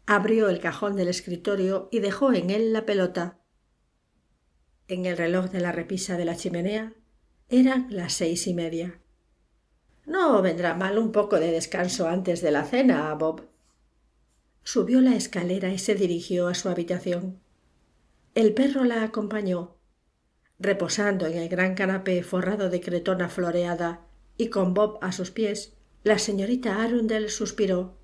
Abrió el cajón del escritorio y dejó en él la pelota. En el reloj de la repisa de la chimenea eran las 6:30. «No vendrá mal un poco de descanso antes de la cena, Bob». Subió la escalera y se dirigió a su habitación. El perro la acompañó. Reposando en el gran canapé forrado de cretona floreada y con Bob a sus pies, la señorita Arundel suspiró.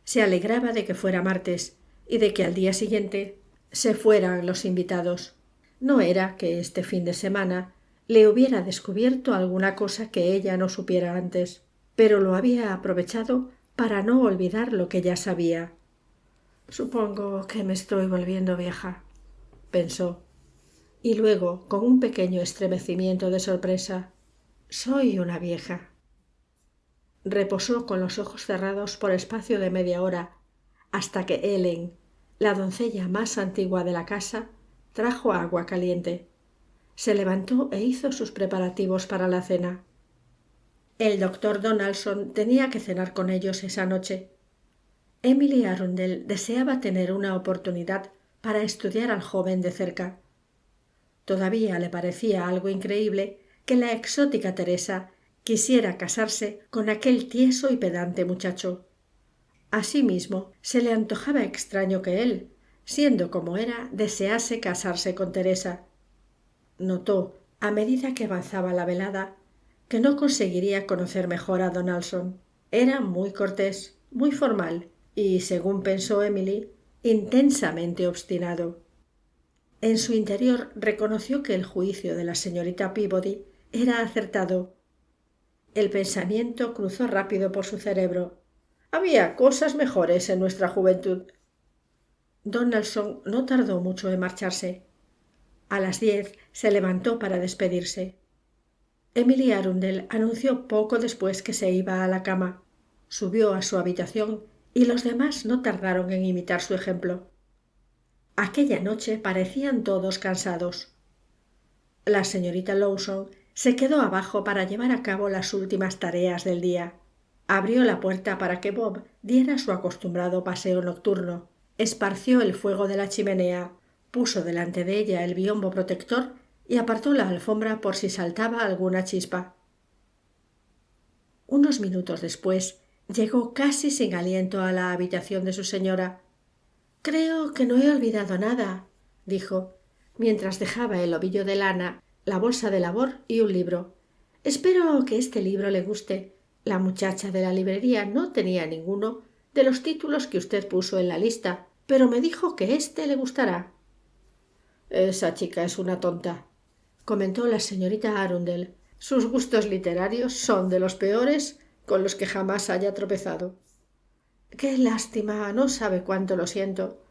Se alegraba de que fuera martes y de que al día siguiente se fueran los invitados. No era que este fin de semana le hubiera descubierto alguna cosa que ella no supiera antes, pero lo había aprovechado para no olvidar lo que ya sabía. «Supongo que me estoy volviendo vieja», pensó, y luego, con un pequeño estremecimiento de sorpresa, «soy una vieja». Reposó con los ojos cerrados por espacio de media hora, hasta que Ellen, la doncella más antigua de la casa, trajo agua caliente. Se levantó e hizo sus preparativos para la cena. El doctor Donaldson tenía que cenar con ellos esa noche. Emily Arundel deseaba tener una oportunidad para estudiar al joven de cerca. Todavía le parecía algo increíble que la exótica Teresa quisiera casarse con aquel tieso y pedante muchacho. Asimismo, se le antojaba extraño que él, siendo como era, desease casarse con Teresa. Notó, a medida que avanzaba la velada, que no conseguiría conocer mejor a Donaldson. Era muy cortés, muy formal y, según pensó Emily, intensamente obstinado. En su interior reconoció que el juicio de la señorita Peabody era acertado. El pensamiento cruzó rápido por su cerebro. Había cosas mejores en nuestra juventud. Donaldson no tardó mucho en marcharse. A las 10 se levantó para despedirse. Emily Arundel anunció poco después que se iba a la cama. Subió a su habitación y los demás no tardaron en imitar su ejemplo. Aquella noche parecían todos cansados. La señorita Lawson se quedó abajo para llevar a cabo las últimas tareas del día. Abrió la puerta para que Bob diera su acostumbrado paseo nocturno, esparció el fuego de la chimenea, puso delante de ella el biombo protector y apartó la alfombra por si saltaba alguna chispa. Unos minutos después llegó casi sin aliento a la habitación de su señora. «Creo que no he olvidado nada», dijo, mientras dejaba el ovillo de lana, la bolsa de labor y un libro. «Espero que este libro le guste. La muchacha de la librería no tenía ninguno de los títulos que usted puso en la lista, pero me dijo que éste le gustará». «Esa chica es una tonta», comentó la señorita Arundel. «Sus gustos literarios son de los peores con los que jamás haya tropezado». «Qué lástima, no sabe cuánto lo siento.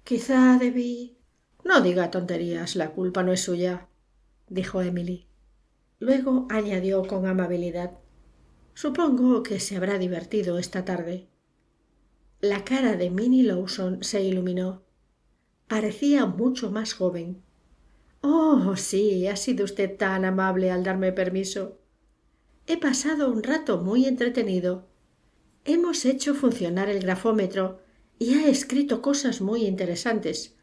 Quizá debí...» «No diga tonterías, la culpa no es suya», dijo Emily. Luego añadió con amabilidad: «Supongo que se habrá divertido esta tarde». La cara de Minnie Lawson se iluminó. Parecía mucho más joven. «Oh, sí, ha sido usted tan amable al darme permiso. He pasado un rato muy entretenido. Hemos hecho funcionar el grafómetro y ha escrito cosas muy interesantes.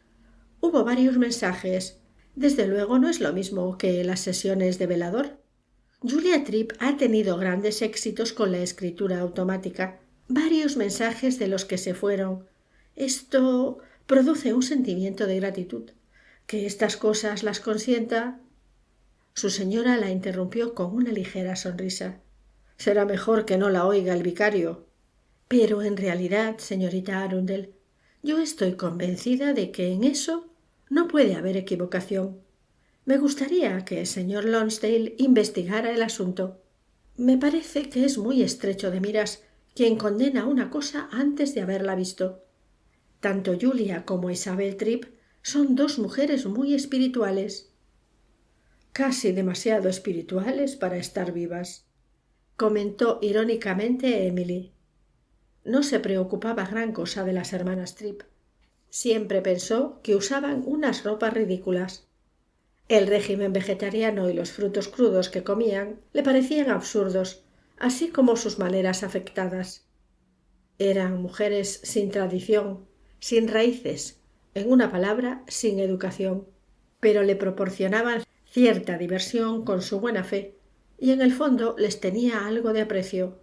Hubo varios mensajes, Desde luego no es lo mismo que las sesiones de velador. Julia Tripp ha tenido grandes éxitos con la escritura automática. Varios mensajes de los que se fueron. Esto produce un sentimiento de gratitud. Que estas cosas las consienta. Su señora la interrumpió con una ligera sonrisa. Será mejor que no la oiga el vicario. Pero en realidad, señorita Arundel, yo estoy convencida de que en eso no puede haber equivocación. Me gustaría que el señor Lonsdale investigara el asunto. Me parece que es muy estrecho de miras quien condena una cosa antes de haberla visto. Tanto Julia como Isabel Tripp son dos mujeres muy espirituales. Casi demasiado espirituales para estar vivas, comentó irónicamente Emily. No se preocupaba gran cosa de las hermanas Tripp. Siempre pensó que usaban unas ropas ridículas. El régimen vegetariano y los frutos crudos que comían le parecían absurdos, así como sus maneras afectadas. Eran mujeres sin tradición, sin raíces, en una palabra, sin educación, pero le proporcionaban cierta diversión con su buena fe, y en el fondo les tenía algo de aprecio,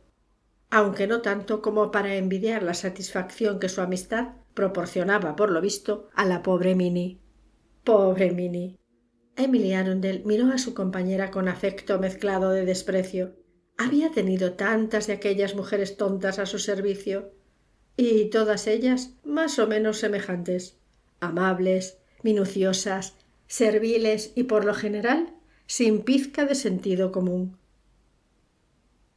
aunque no tanto como para envidiar la satisfacción que su amistad proporcionaba, por lo visto, a la pobre Minnie. ¡Pobre Minnie! Emily Arundel miró a su compañera con afecto mezclado de desprecio. Había tenido tantas de aquellas mujeres tontas a su servicio, y todas ellas más o menos semejantes, amables, minuciosas, serviles y por lo general sin pizca de sentido común.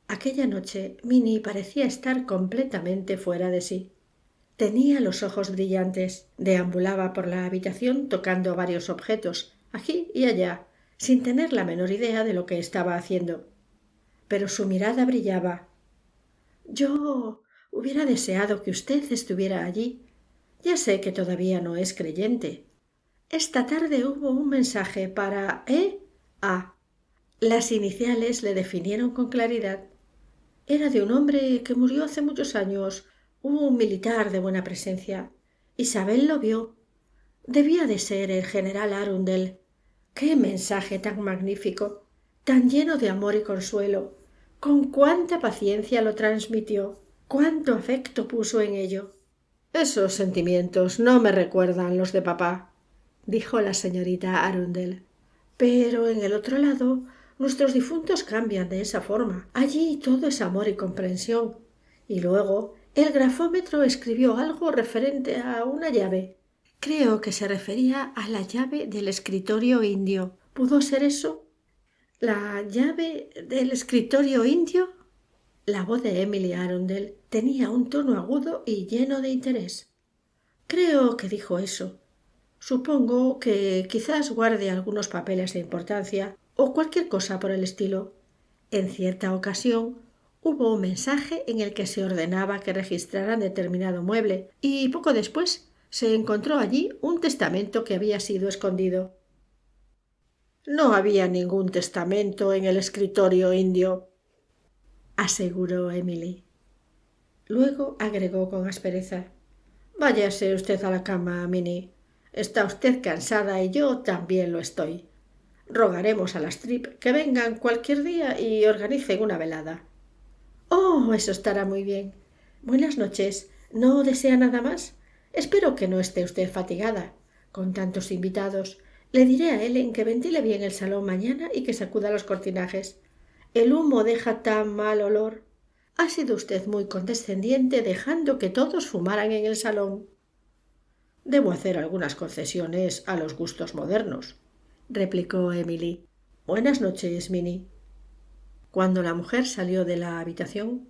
Aquella noche Minnie parecía estar completamente fuera de sí. Tenía los ojos brillantes, deambulaba por la habitación tocando varios objetos, aquí y allá, sin tener la menor idea de lo que estaba haciendo. Pero su mirada brillaba. Yo hubiera deseado que usted estuviera allí. Ya sé que todavía no es creyente. Esta tarde hubo un mensaje para E.A. Las iniciales le definieron con claridad. Era de un hombre que murió hace muchos años, un militar de buena presencia. Isabel lo vio. Debía de ser el general Arundel. ¡Qué mensaje tan magnífico! Tan lleno de amor y consuelo. Con cuánta paciencia lo transmitió. Cuánto afecto puso en ello. Esos sentimientos no me recuerdan los de papá, dijo la señorita Arundel. Pero en el otro lado, nuestros difuntos cambian de esa forma. Allí todo es amor y comprensión. Y luego el grafómetro escribió algo referente a una llave. Creo que se refería a la llave del escritorio indio. ¿Pudo ser eso? ¿La llave del escritorio indio? La voz de Emily Arundel tenía un tono agudo y lleno de interés. Creo que dijo eso. Supongo que quizás guarde algunos papeles de importancia o cualquier cosa por el estilo. En cierta ocasión hubo un mensaje en el que se ordenaba que registraran determinado mueble y poco después se encontró allí un testamento que había sido escondido. No había ningún testamento en el escritorio indio, aseguró Emily. Luego agregó con aspereza: váyase usted a la cama, Minnie. Está usted cansada y yo también lo estoy. Rogaremos a las Tripp que vengan cualquier día y organicen una velada. Oh, eso estará muy bien. Buenas noches. ¿No desea nada más? Espero que no esté usted fatigada. Con tantos invitados, le diré a Ellen que ventile bien el salón mañana y que sacuda los cortinajes. El humo deja tan mal olor. Ha sido usted muy condescendiente dejando que todos fumaran en el salón. Debo hacer algunas concesiones a los gustos modernos, replicó Emily. Buenas noches, Minnie. Cuando la mujer salió de la habitación,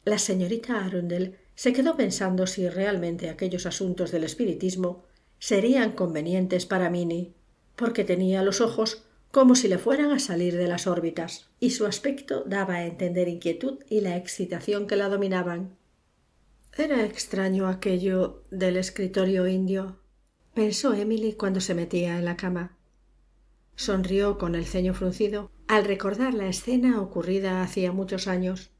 la señorita Arundel se quedó pensando si realmente aquellos asuntos del espiritismo serían convenientes para Minnie, porque tenía los ojos como si le fueran a salir de las órbitas, y su aspecto daba a entender inquietud y la excitación que la dominaban. Era extraño aquello del escritorio indio, pensó Emily cuando se metía en la cama. Sonrió con el ceño fruncido al recordar la escena ocurrida hacía muchos años.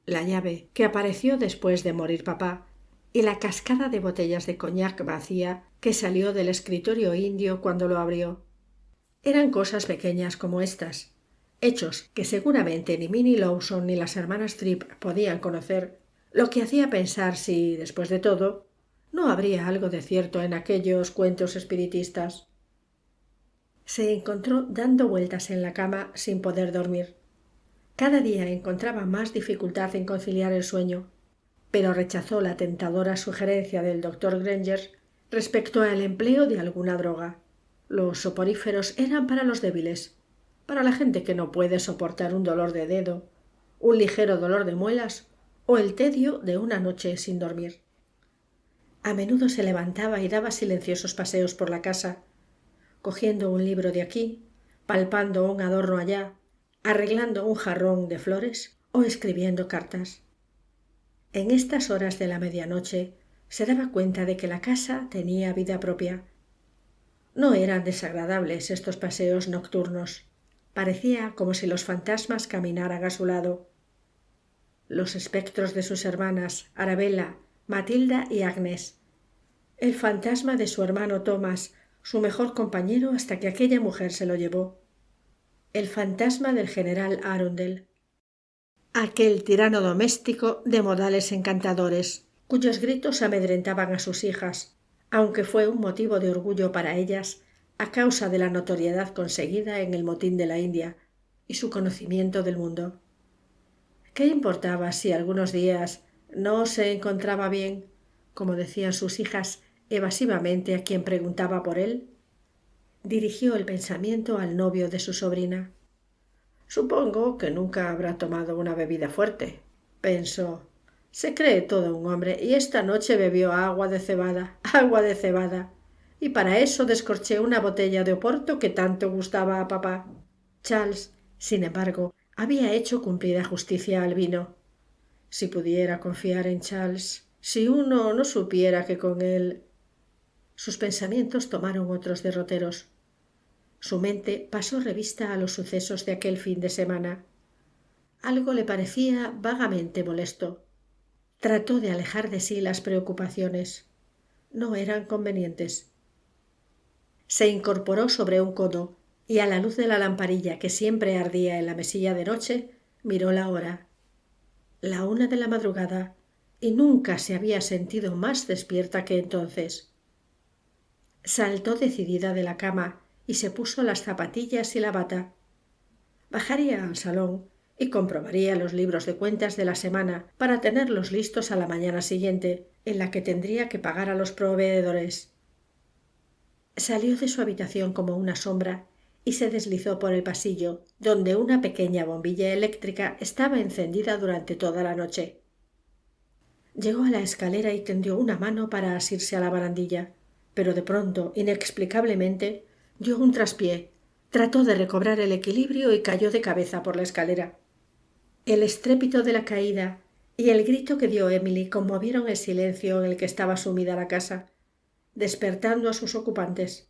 La llave que apareció después de morir papá y la cascada de botellas de coñac vacía que salió del escritorio indio cuando lo abrió. Eran cosas pequeñas como estas, hechos que seguramente ni Minnie Lawson ni las hermanas Tripp podían conocer, lo que hacía pensar si, después de todo, no habría algo de cierto en aquellos cuentos espiritistas. Se encontró dando vueltas en la cama sin poder dormir. Cada día encontraba más dificultad en conciliar el sueño, pero rechazó la tentadora sugerencia del doctor Granger respecto al empleo de alguna droga. Los soporíferos eran para los débiles, para la gente que no puede soportar un dolor de dedo, un ligero dolor de muelas o el tedio de una noche sin dormir. A menudo se levantaba y daba silenciosos paseos por la casa, cogiendo un libro de aquí, palpando un adorno allá, arreglando un jarrón de flores o escribiendo cartas. En estas horas de la medianoche se daba cuenta de que la casa tenía vida propia. No eran desagradables estos paseos nocturnos. Parecía como si los fantasmas caminaran a su lado. Los espectros de sus hermanas, Arabella, Matilda y Agnes. El fantasma de su hermano Thomas, su mejor compañero hasta que aquella mujer se lo llevó. El fantasma del general Arundel. Aquel tirano doméstico de modales encantadores, cuyos gritos amedrentaban a sus hijas, aunque fue un motivo de orgullo para ellas a causa de la notoriedad conseguida en el motín de la India y su conocimiento del mundo. ¿Qué importaba si algunos días no se encontraba bien, como decían sus hijas evasivamente a quien preguntaba por él? Dirigió el pensamiento al novio de su sobrina. Supongo que nunca habrá tomado una bebida fuerte, pensó. Se cree todo un hombre y esta noche bebió agua de cebada, y para eso descorché una botella de oporto que tanto gustaba a papá. Charles, sin embargo, había hecho cumplida justicia al vino. Si pudiera confiar en Charles, si uno no supiera que con él... Sus pensamientos tomaron otros derroteros. Su mente pasó revista a los sucesos de aquel fin de semana. Algo le parecía vagamente molesto. Trató de alejar de sí las preocupaciones. No eran convenientes. Se incorporó sobre un codo y a la luz de la lamparilla que siempre ardía en la mesilla de noche, miró la hora. 1:00 de la madrugada, y nunca se había sentido más despierta que entonces. Saltó decidida de la cama y se puso las zapatillas y la bata. Bajaría al salón y comprobaría los libros de cuentas de la semana para tenerlos listos a la mañana siguiente, en la que tendría que pagar a los proveedores. Salió de su habitación como una sombra y se deslizó por el pasillo, donde una pequeña bombilla eléctrica estaba encendida durante toda la noche. Llegó a la escalera y tendió una mano para asirse a la barandilla, pero de pronto, inexplicablemente, dio un traspié, trató de recobrar el equilibrio y cayó de cabeza por la escalera. El estrépito de la caída y el grito que dio Emily conmovieron el silencio en el que estaba sumida la casa, despertando a sus ocupantes.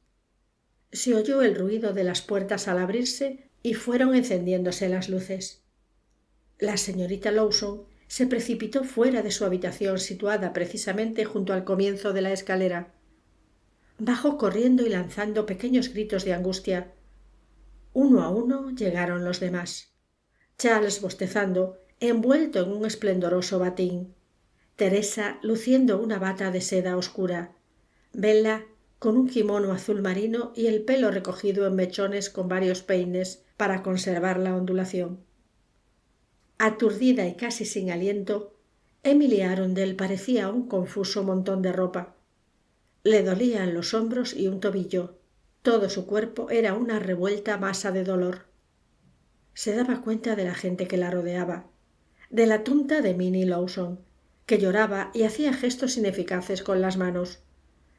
Se oyó el ruido de las puertas al abrirse y fueron encendiéndose las luces. La señorita Lawson se precipitó fuera de su habitación situada precisamente junto al comienzo de la escalera. Bajó corriendo y lanzando pequeños gritos de angustia. Uno a uno llegaron los demás. Charles bostezando, envuelto en un esplendoroso batín. Teresa luciendo una bata de seda oscura. Bella con un kimono azul marino y el pelo recogido en mechones con varios peines para conservar la ondulación. Aturdida y casi sin aliento, Emily Arundel parecía un confuso montón de ropa. Le dolían los hombros y un tobillo. Todo su cuerpo era una revuelta masa de dolor. Se daba cuenta de la gente que la rodeaba, de la tonta de Minnie Lawson, que lloraba y hacía gestos ineficaces con las manos,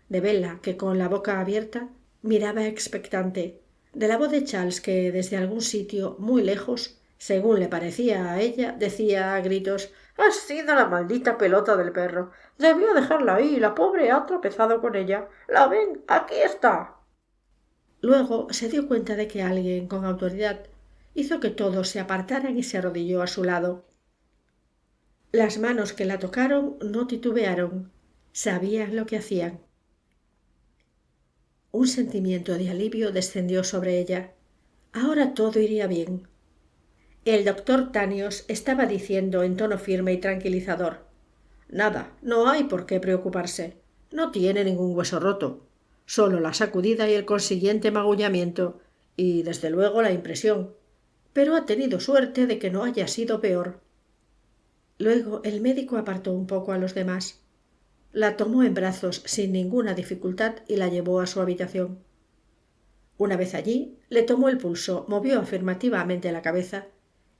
de Bella, que con la boca abierta miraba expectante, de la voz de Charles que desde algún sitio muy lejos, según le parecía a ella, decía a gritos: «Ha sido la maldita pelota del perro. Debió dejarla ahí. La pobre ha tropezado con ella. ¿La ven? Aquí está». Luego se dio cuenta de que alguien con autoridad hizo que todos se apartaran y se arrodilló a su lado. Las manos que la tocaron no titubearon. Sabían lo que hacían. Un sentimiento de alivio descendió sobre ella. Ahora todo iría bien. El doctor Tanios estaba diciendo en tono firme y tranquilizador: «Nada, no hay por qué preocuparse. No tiene ningún hueso roto. Solo la sacudida y el consiguiente magullamiento, y desde luego la impresión. Pero ha tenido suerte de que no haya sido peor». Luego el médico apartó un poco a los demás. La tomó en brazos sin ninguna dificultad y la llevó a su habitación. Una vez allí, le tomó el pulso, movió afirmativamente la cabeza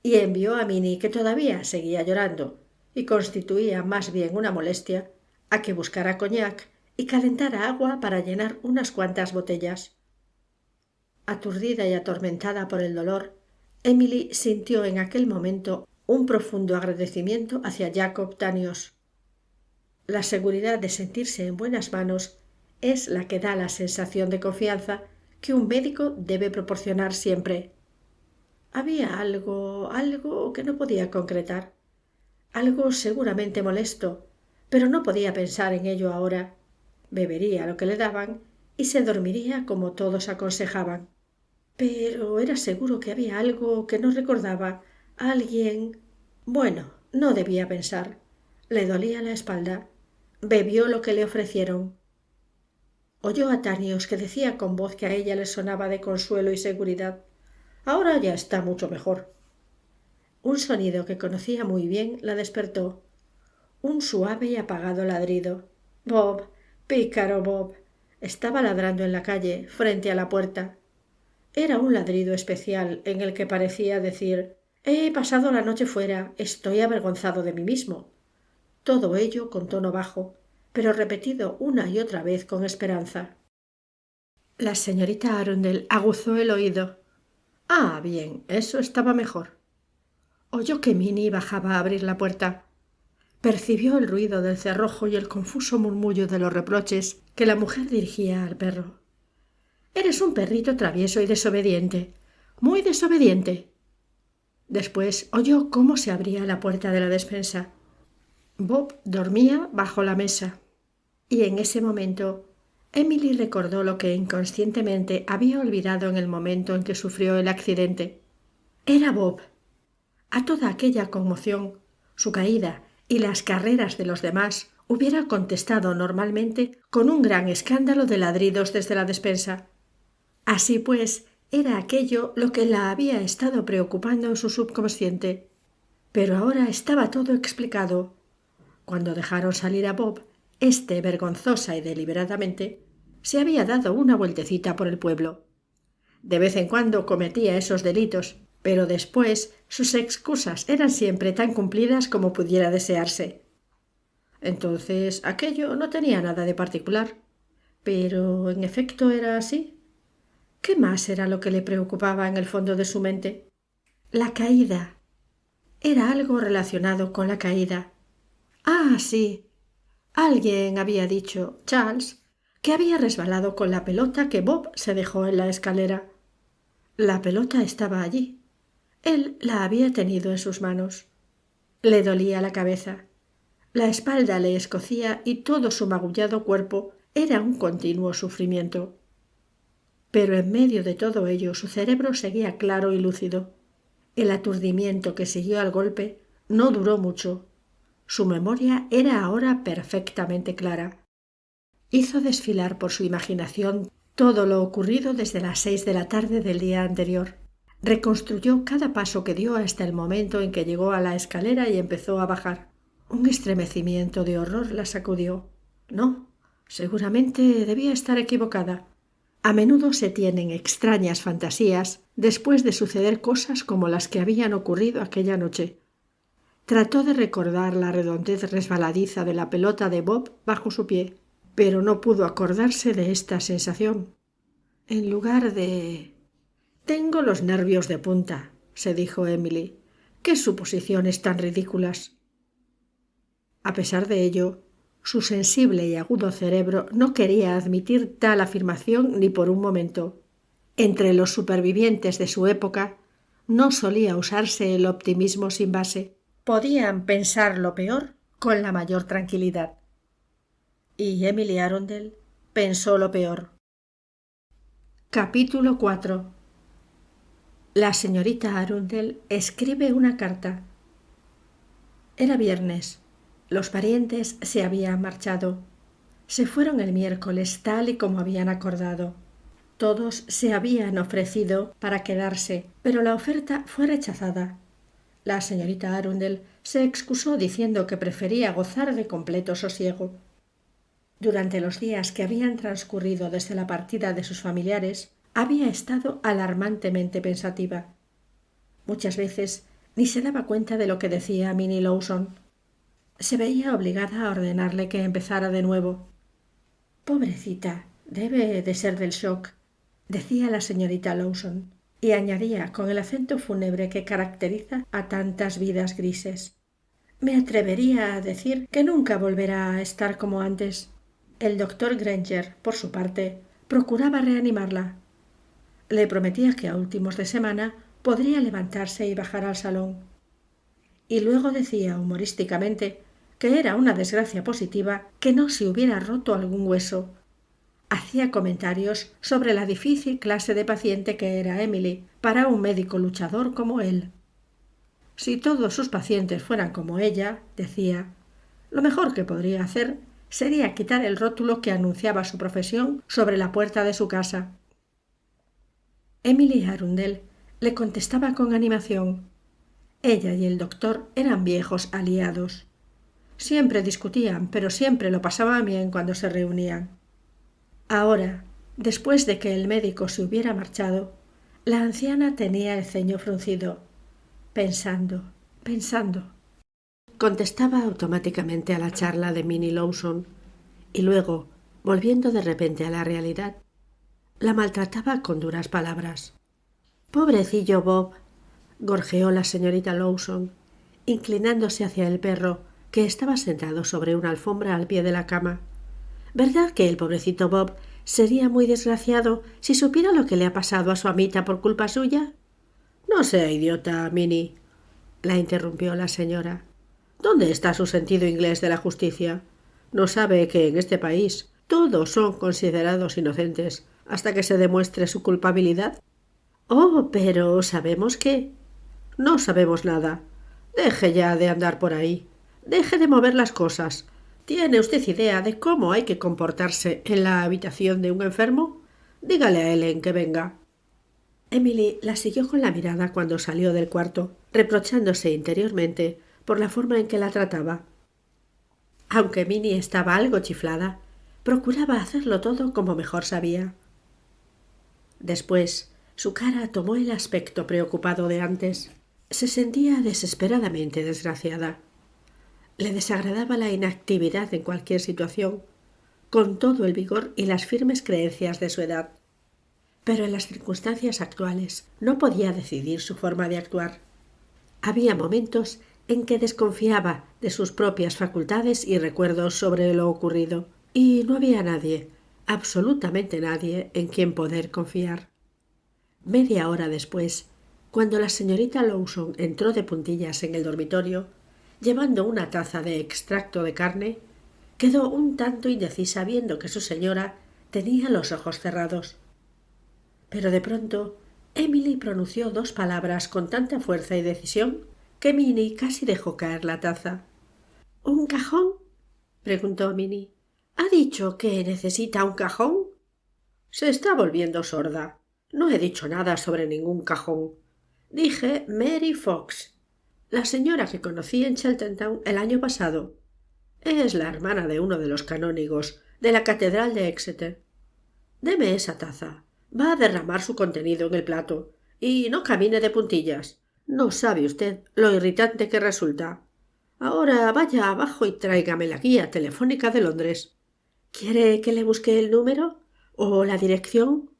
y envió a Minnie, que todavía seguía llorando y constituía más bien una molestia, a que buscara coñac y calentara agua para llenar unas cuantas botellas. Aturdida y atormentada por el dolor, Emily sintió en aquel momento un profundo agradecimiento hacia Jacob Tanios. La seguridad de sentirse en buenas manos es la que da la sensación de confianza que un médico debe proporcionar siempre. Había algo que no podía concretar, algo seguramente molesto, pero no podía pensar en ello ahora. Bebería lo que le daban y se dormiría como todos aconsejaban. Pero era seguro que había algo que no recordaba, alguien. Bueno, no debía pensar. Le dolía la espalda. Bebió lo que le ofrecieron. Oyó a Tanios, que decía con voz que a ella le sonaba de consuelo y seguridad: «Ahora ya está mucho mejor». Un sonido que conocía muy bien la despertó. Un suave y apagado ladrido. Bob, pícaro Bob, estaba ladrando en la calle, frente a la puerta. Era un ladrido especial en el que parecía decir: «He pasado la noche fuera, estoy avergonzado de mí mismo». Todo ello con tono bajo, pero repetido una y otra vez con esperanza. La señorita Arundel aguzó el oído. Ah, bien, eso estaba mejor. Oyó que Minnie bajaba a abrir la puerta. Percibió el ruido del cerrojo y el confuso murmullo de los reproches que la mujer dirigía al perro. «Eres un perrito travieso y desobediente, muy desobediente». Después oyó cómo se abría la puerta de la despensa. Bob dormía bajo la mesa, y en ese momento Emily recordó lo que inconscientemente había olvidado en el momento en que sufrió el accidente. Era Bob. A toda aquella conmoción, su caída y las carreras de los demás hubiera contestado normalmente con un gran escándalo de ladridos desde la despensa. Así pues, era aquello lo que la había estado preocupando en su subconsciente. Pero ahora estaba todo explicado. Cuando dejaron salir a Bob, éste, vergonzosa y deliberadamente, se había dado una vueltecita por el pueblo. De vez en cuando cometía esos delitos, pero después sus excusas eran siempre tan cumplidas como pudiera desearse. Entonces aquello no tenía nada de particular. Pero en efecto era así. ¿Qué más era lo que le preocupaba en el fondo de su mente? La caída. Era algo relacionado con la caída. Ah, sí. Alguien había dicho, Charles, que había resbalado con la pelota que Bob se dejó en la escalera. La pelota estaba allí. Él la había tenido en sus manos. Le dolía la cabeza. La espalda le escocía y todo su magullado cuerpo era un continuo sufrimiento. Pero en medio de todo ello su cerebro seguía claro y lúcido. El aturdimiento que siguió al golpe no duró mucho. Su memoria era ahora perfectamente clara. Hizo desfilar por su imaginación todo lo ocurrido desde las 6 de la tarde del día anterior. Reconstruyó cada paso que dio hasta el momento en que llegó a la escalera y empezó a bajar. Un estremecimiento de horror la sacudió. No, seguramente debía estar equivocada. A menudo se tienen extrañas fantasías después de suceder cosas como las que habían ocurrido aquella noche. Trató de recordar la redondez resbaladiza de la pelota de Bob bajo su pie, pero no pudo acordarse de esta sensación. En lugar de... «Tengo los nervios de punta», se dijo Emily. «Qué suposiciones tan ridículas». A pesar de ello, su sensible y agudo cerebro no quería admitir tal afirmación ni por un momento. Entre los supervivientes de su época no solía usarse el optimismo sin base. Podían pensar lo peor con la mayor tranquilidad. Y Emily Arundel pensó lo peor. Capítulo 4. La señorita Arundel escribe una carta. Era viernes. Los parientes se habían marchado. Se fueron el miércoles tal y como habían acordado. Todos se habían ofrecido para quedarse, pero la oferta fue rechazada. La señorita Arundel se excusó diciendo que prefería gozar de completo sosiego. Durante los días que habían transcurrido desde la partida de sus familiares, había estado alarmantemente pensativa. Muchas veces ni se daba cuenta de lo que decía Minnie Lawson. Se veía obligada a ordenarle que empezara de nuevo. «Pobrecita, debe de ser del shock», decía la señorita Lawson, y añadía con el acento fúnebre que caracteriza a tantas vidas grises: «Me atrevería a decir que nunca volverá a estar como antes». El doctor Granger, por su parte, procuraba reanimarla. Le prometía que a últimos de semana podría levantarse y bajar al salón. Y luego decía humorísticamente que era una desgracia positiva que no se hubiera roto algún hueso. Hacía comentarios sobre la difícil clase de paciente que era Emily para un médico luchador como él. Si todos sus pacientes fueran como ella, decía, lo mejor que podría hacer sería quitar el rótulo que anunciaba su profesión sobre la puerta de su casa. Emily Arundel le contestaba con animación. Ella y el doctor eran viejos aliados. Siempre discutían, pero siempre lo pasaban bien cuando se reunían. Ahora, después de que el médico se hubiera marchado, la anciana tenía el ceño fruncido, pensando. Contestaba automáticamente a la charla de Minnie Lawson y luego, volviendo de repente a la realidad, la maltrataba con duras palabras. «Pobrecillo Bob», gorjeó la señorita Lawson, inclinándose hacia el perro, que estaba sentado sobre una alfombra al pie de la cama. «¿Verdad que el pobrecito Bob sería muy desgraciado si supiera lo que le ha pasado a su amita por culpa suya?» «No sea idiota, Minnie», la interrumpió la señora. «¿Dónde está su sentido inglés de la justicia? ¿No sabe que en este país todos son considerados inocentes hasta que se demuestre su culpabilidad?» «Oh, pero ¿sabemos qué?» «No sabemos nada. Deje ya de andar por ahí. Deje de mover las cosas. ¿Tiene usted idea de cómo hay que comportarse en la habitación de un enfermo? Dígale a Ellen que venga». Emily la siguió con la mirada cuando salió del cuarto, reprochándose interiormente por la forma en que la trataba. Aunque Minnie estaba algo chiflada, procuraba hacerlo todo como mejor sabía. Después, su cara tomó el aspecto preocupado de antes. Se sentía desesperadamente desgraciada. Le desagradaba la inactividad en cualquier situación, con todo el vigor y las firmes creencias de su edad. Pero en las circunstancias actuales no podía decidir su forma de actuar. Había momentos en que desconfiaba de sus propias facultades y recuerdos sobre lo ocurrido, y no había nadie, absolutamente nadie, en quien poder confiar. Media hora después, cuando la señorita Lawson entró de puntillas en el dormitorio, llevando una taza de extracto de carne, quedó un tanto indecisa viendo que su señora tenía los ojos cerrados. Pero de pronto Emily pronunció dos palabras con tanta fuerza y decisión que Minnie casi dejó caer la taza. «¿Un cajón?», preguntó Minnie. «¿Ha dicho que necesita un cajón?» «Se está volviendo sorda. No he dicho nada sobre ningún cajón. Dije Mary Fox, la señora que conocí en Cheltenham el año pasado. Es la hermana de uno de los canónigos de la catedral de Exeter. Deme esa taza. Va a derramar su contenido en el plato. Y no camine de puntillas. No sabe usted lo irritante que resulta. Ahora vaya abajo y tráigame la guía telefónica de Londres. ¿Quiere que le busque el número? ¿O la dirección?»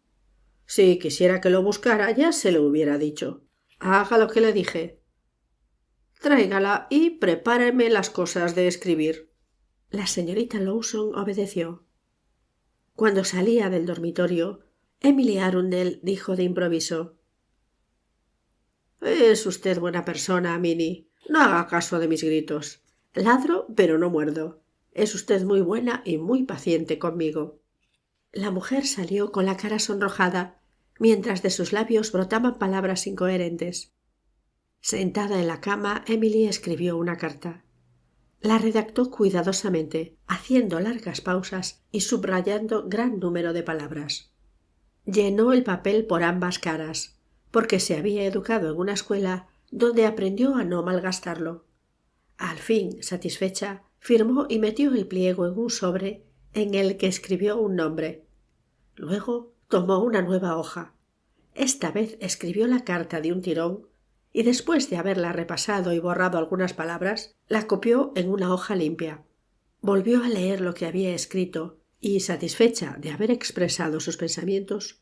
«Si quisiera que lo buscara, ya se lo hubiera dicho. Haga lo que le dije. Tráigala y prepáreme las cosas de escribir». La señorita Lawson obedeció. Cuando salía del dormitorio, Emily Arundel dijo de improviso: «Es usted buena persona, Minnie. No haga caso de mis gritos. Ladro, pero no muerdo. Es usted muy buena y muy paciente conmigo». La mujer salió con la cara sonrojada, mientras de sus labios brotaban palabras incoherentes. Sentada en la cama, Emily escribió una carta. La redactó cuidadosamente, haciendo largas pausas y subrayando gran número de palabras. Llenó el papel por ambas caras, porque se había educado en una escuela donde aprendió a no malgastarlo. Al fin, satisfecha, firmó y metió el pliego en un sobre en el que escribió un nombre. Luego tomó una nueva hoja. Esta vez escribió la carta de un tirón y después de haberla repasado y borrado algunas palabras, la copió en una hoja limpia. Volvió a leer lo que había escrito y, satisfecha de haber expresado sus pensamientos,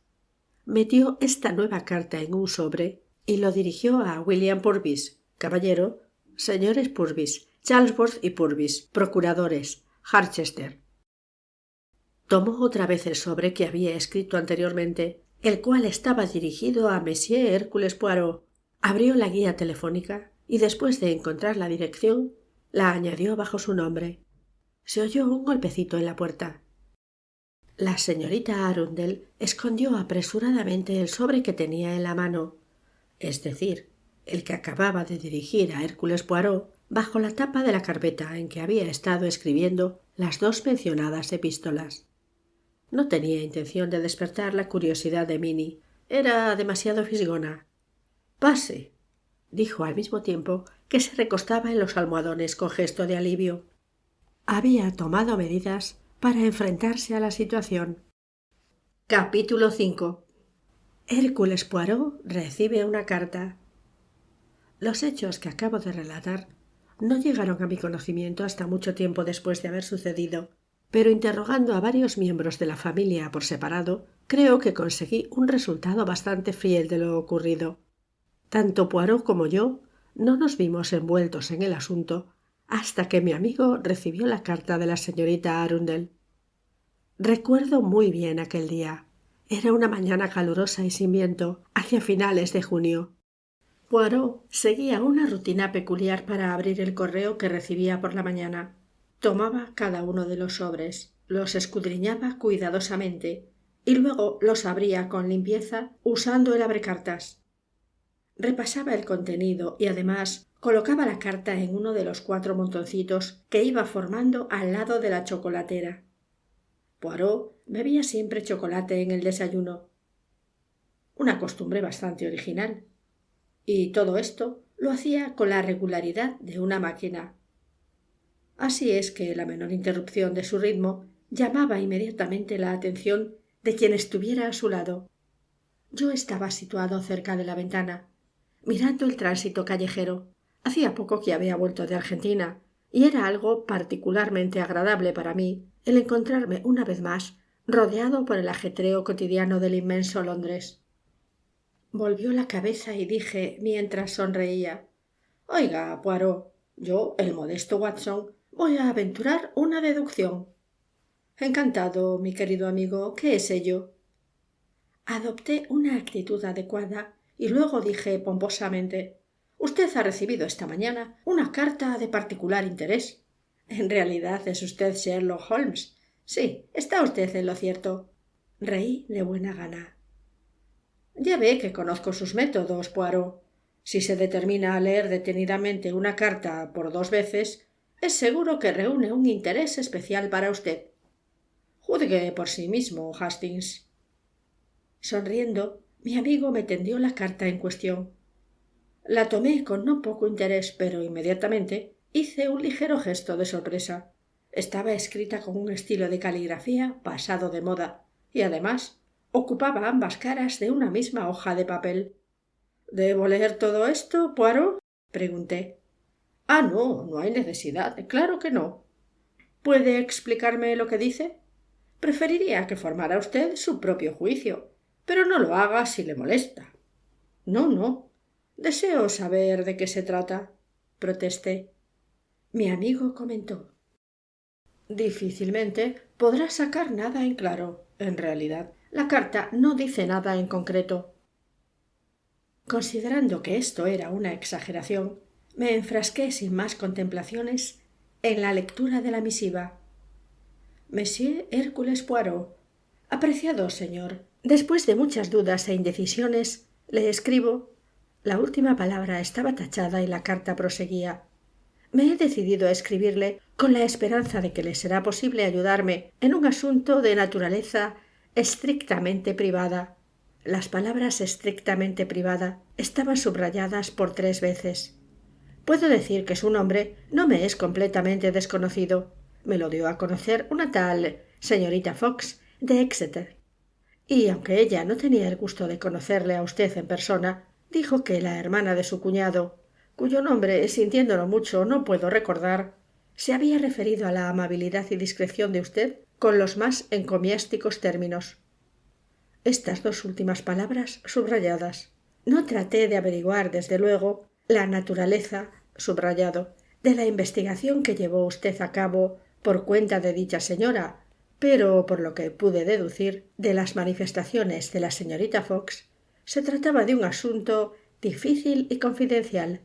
metió esta nueva carta en un sobre y lo dirigió a William Purvis, caballero, señores Purvis, Charlesworth y Purvis, procuradores, Harchester. Tomó otra vez el sobre que había escrito anteriormente, el cual estaba dirigido a Monsieur Hércules Poirot. Abrió la guía telefónica y, después de encontrar la dirección, la añadió bajo su nombre. Se oyó un golpecito en la puerta. La señorita Arundel escondió apresuradamente el sobre que tenía en la mano, es decir, el que acababa de dirigir a Hércules Poirot, bajo la tapa de la carpeta en que había estado escribiendo las dos mencionadas epístolas. No tenía intención de despertar la curiosidad de Minnie. Era demasiado fisgona. «Pase», dijo al mismo tiempo que se recostaba en los almohadones con gesto de alivio. Había tomado medidas para enfrentarse a la situación. Capítulo 5. Hércules Poirot recibe una carta. Los hechos que acabo de relatar no llegaron a mi conocimiento hasta mucho tiempo después de haber sucedido, pero interrogando a varios miembros de la familia por separado, creo que conseguí un resultado bastante fiel de lo ocurrido. Tanto Poirot como yo no nos vimos envueltos en el asunto hasta que mi amigo recibió la carta de la señorita Arundel. Recuerdo muy bien aquel día. Era una mañana calurosa y sin viento, hacia finales de junio. Poirot seguía una rutina peculiar para abrir el correo que recibía por la mañana. Tomaba cada uno de los sobres, los escudriñaba cuidadosamente y luego los abría con limpieza usando el abrecartas. Repasaba el contenido y además colocaba la carta en uno de los 4 montoncitos que iba formando al lado de la chocolatera. Poirot bebía siempre chocolate en el desayuno, una costumbre bastante original, y todo esto lo hacía con la regularidad de una máquina. Así es que la menor interrupción de su ritmo llamaba inmediatamente la atención de quien estuviera a su lado. Yo estaba situado cerca de la ventana, mirando el tránsito callejero. Hacía poco que había vuelto de Argentina, y era algo particularmente agradable para mí el encontrarme una vez más rodeado por el ajetreo cotidiano del inmenso Londres. Volvió la cabeza y dije, mientras sonreía: «Oiga, Poirot, yo, el modesto Watson, voy a aventurar una deducción». «Encantado, mi querido amigo. ¿Qué es ello?» Adopté una actitud adecuada y luego dije pomposamente: «Usted ha recibido esta mañana una carta de particular interés. En realidad es usted Sherlock Holmes. Sí, está usted en lo cierto». Reí de buena gana. «Ya ve que conozco sus métodos, Poirot. Si se determina a leer detenidamente una carta por 2 veces, es seguro que reúne un interés especial para usted. Juzgue por sí mismo, Hastings». Sonriendo, mi amigo me tendió la carta en cuestión. La tomé con no poco interés, pero inmediatamente hice un ligero gesto de sorpresa. Estaba escrita con un estilo de caligrafía pasado de moda y, además, ocupaba ambas caras de una misma hoja de papel. «¿Debo leer todo esto, Poirot?», pregunté. «Ah, no, no hay necesidad. Claro que no». «¿Puede explicarme lo que dice?» «Preferiría que formara usted su propio juicio, pero no lo haga si le molesta». «No, no. Deseo saber de qué se trata», protesté. Mi amigo comentó: «Difícilmente podrá sacar nada en claro. En realidad, la carta no dice nada en concreto». Considerando que esto era una exageración, me enfrasqué sin más contemplaciones en la lectura de la misiva. «Monsieur Hércules Poirot. Apreciado señor, Después de muchas dudas e indecisiones, le escribo. La última palabra estaba tachada y la carta proseguía. Me he decidido a escribirle con la esperanza de que le será posible ayudarme en un asunto de naturaleza estrictamente privada. Las palabras estrictamente privada estaban subrayadas por 3 veces. Puedo decir que su nombre no me es completamente desconocido. Me lo dio a conocer una tal señorita Fox de Exeter. Y aunque ella no tenía el gusto de conocerle a usted en persona, dijo que la hermana de su cuñado, cuyo nombre, sintiéndolo mucho, no puedo recordar, se había referido a la amabilidad y discreción de usted con los más encomiásticos términos. Estas 2 últimas palabras subrayadas. No traté de averiguar, desde luego, la naturaleza, subrayado, de la investigación que llevó usted a cabo por cuenta de dicha señora, pero por lo que pude deducir de las manifestaciones de la señorita Fox, se trataba de un asunto difícil y confidencial.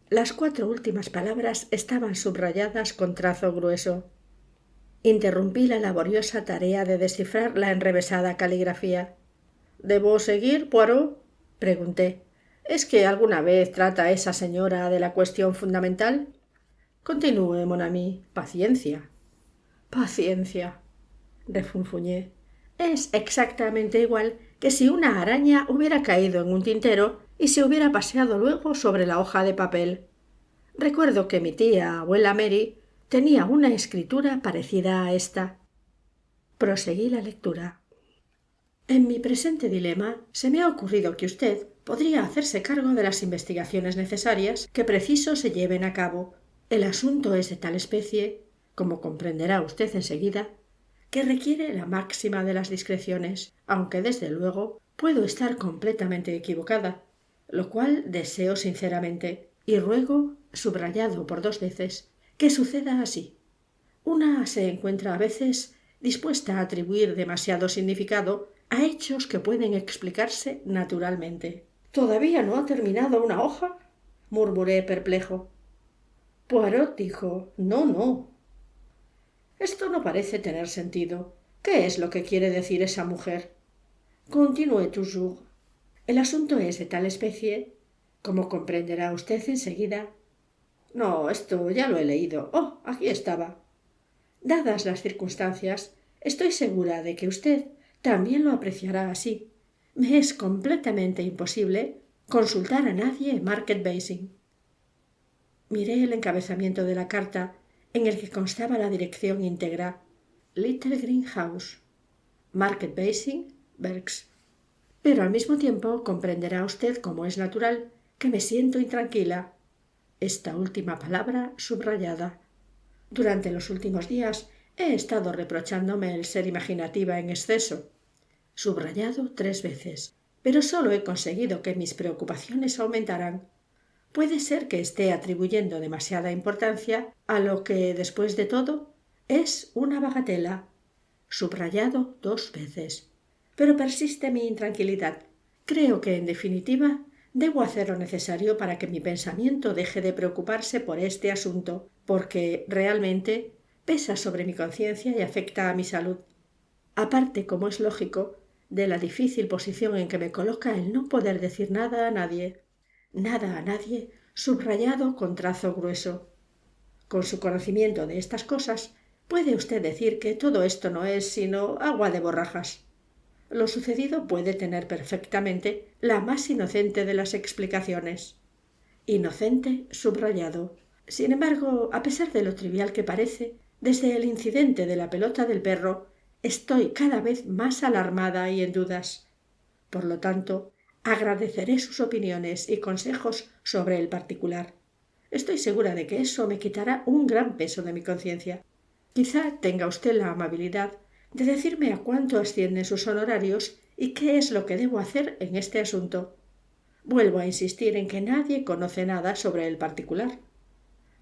Las 4 últimas palabras estaban subrayadas con trazo grueso. Interrumpí la laboriosa tarea de descifrar la enrevesada caligrafía. ¿Debo seguir, Poirot? Pregunté. ¿Es que alguna vez trata esa señora de la cuestión fundamental? Continúe, mon ami. Paciencia. Paciencia, refunfuñé. Es exactamente igual que si una araña hubiera caído en un tintero y se hubiera paseado luego sobre la hoja de papel. Recuerdo que mi tía, abuela Mary, tenía una escritura parecida a esta. Proseguí la lectura. En mi presente dilema se me ha ocurrido que usted podría hacerse cargo de las investigaciones necesarias que preciso se lleven a cabo. El asunto es de tal especie, como comprenderá usted enseguida, que requiere la máxima de las discreciones, aunque desde luego puedo estar completamente equivocada, lo cual deseo sinceramente y ruego, subrayado por 2 veces, que suceda así. Una se encuentra a veces dispuesta a atribuir demasiado significado a hechos que pueden explicarse naturalmente. ¿Todavía no ha terminado una hoja? Murmuré perplejo. Poirot dijo: No, no. Esto no parece tener sentido. ¿Qué es lo que quiere decir esa mujer? Continúe toujours. El asunto es de tal especie, como comprenderá usted enseguida. No, esto ya lo he leído. Oh, aquí estaba. Dadas las circunstancias, estoy segura de que usted también lo apreciará así. Me es completamente imposible consultar a nadie en Market Basing. Miré el encabezamiento de la carta, en el que constaba la dirección íntegra: Little Green House, Market Basing, Berks. Pero al mismo tiempo comprenderá usted, como es natural, que me siento intranquila. Esta última palabra subrayada. Durante los últimos días he estado reprochándome el ser imaginativa en exceso. Subrayado 3 veces. Pero solo he conseguido que mis preocupaciones aumentaran. Puede ser que esté atribuyendo demasiada importancia a lo que, después de todo, es una bagatela. Subrayado 2 veces. Pero persiste mi intranquilidad. Creo que, en definitiva, debo hacer lo necesario para que mi pensamiento deje de preocuparse por este asunto, porque, realmente, pesa sobre mi conciencia y afecta a mi salud. Aparte, como es lógico, de la difícil posición en que me coloca el no poder decir nada a nadie, subrayado con trazo grueso. Con su conocimiento de estas cosas, puede usted decir que todo esto no es sino agua de borrajas. Lo sucedido puede tener perfectamente la más inocente de las explicaciones. Inocente subrayado. Sin embargo, a pesar de lo trivial que parece, desde el incidente de la pelota del perro, estoy cada vez más alarmada y en dudas. Por lo tanto, agradeceré sus opiniones y consejos sobre el particular. Estoy segura de que eso me quitará un gran peso de mi conciencia. Quizá tenga usted la amabilidad de decirme a cuánto ascienden sus honorarios y qué es lo que debo hacer en este asunto. Vuelvo a insistir en que nadie conoce nada sobre el particular.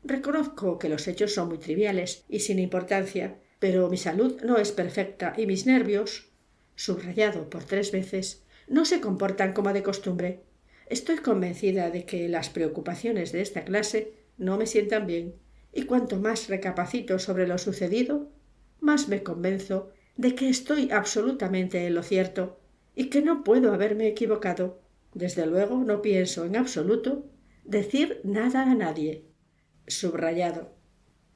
Reconozco que los hechos son muy triviales y sin importancia, pero mi salud no es perfecta y mis nervios, subrayado por 3 veces, no se comportan como de costumbre. Estoy convencida de que las preocupaciones de esta clase no me sientan bien, y cuanto más recapacito sobre lo sucedido, más me convenzo de que estoy absolutamente en lo cierto y que no puedo haberme equivocado. Desde luego no pienso en absoluto decir nada a nadie. Subrayado.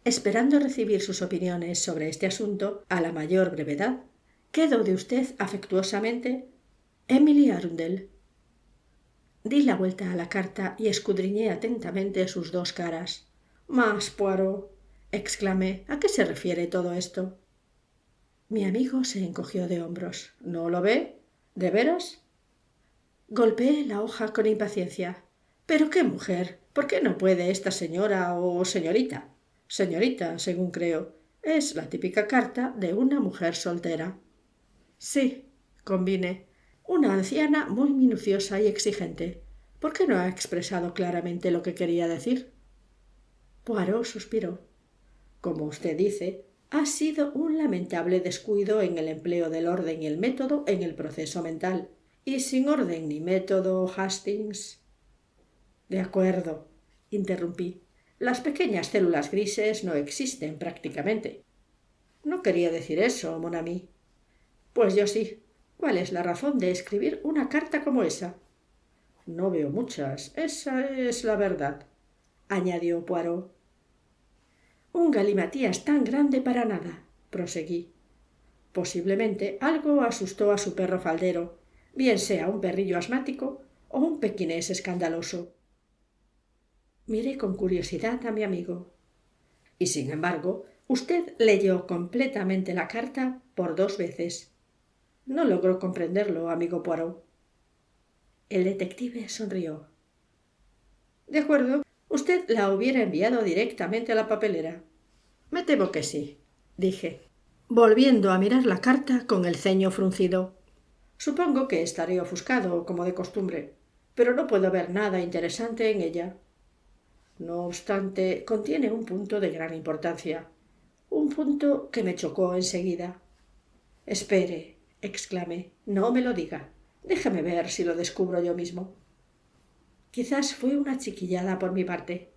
Esperando recibir sus opiniones sobre este asunto a la mayor brevedad, quedo de usted afectuosamente, Emily Arundel. Di la vuelta a la carta y escudriñé atentamente sus dos caras. «Mas, Poirot», exclamé, «¿a qué se refiere todo esto?» Mi amigo se encogió de hombros. «¿No lo ve? ¿De veras?» Golpeé la hoja con impaciencia. «¿Pero qué mujer? ¿Por qué no puede esta señora o señorita?» «Señorita, según creo. Es la típica carta de una mujer soltera». «Sí», convine. «Una anciana muy minuciosa y exigente. ¿Por qué no ha expresado claramente lo que quería decir?» Poirot suspiró. «Como usted dice, ha sido un lamentable descuido en el empleo del orden y el método en el proceso mental. Y sin orden ni método, Hastings». «De acuerdo», interrumpí. «Las pequeñas células grises no existen prácticamente». «No quería decir eso, mon ami». «Pues yo sí. ¿Cuál es la razón de escribir una carta como esa?» «No veo muchas. Esa es la verdad», añadió Poirot. «Un galimatías tan grande para nada», proseguí. «Posiblemente algo asustó a su perro faldero, bien sea un perrillo asmático o un pequinés escandaloso». Miré con curiosidad a mi amigo. «Y sin embargo, usted leyó completamente la carta por 2 veces. No logro comprenderlo, amigo Poirot». El detective sonrió. «De acuerdo, usted la hubiera enviado directamente a la papelera». «Me temo que sí», dije, volviendo a mirar la carta con el ceño fruncido. «Supongo que estaré ofuscado, como de costumbre, pero no puedo ver nada interesante en ella. No obstante, contiene un punto de gran importancia, un punto que me chocó enseguida». «Espere», exclamé, «no me lo diga. Déjeme ver si lo descubro yo mismo». Quizás fue una chiquillada por mi parte.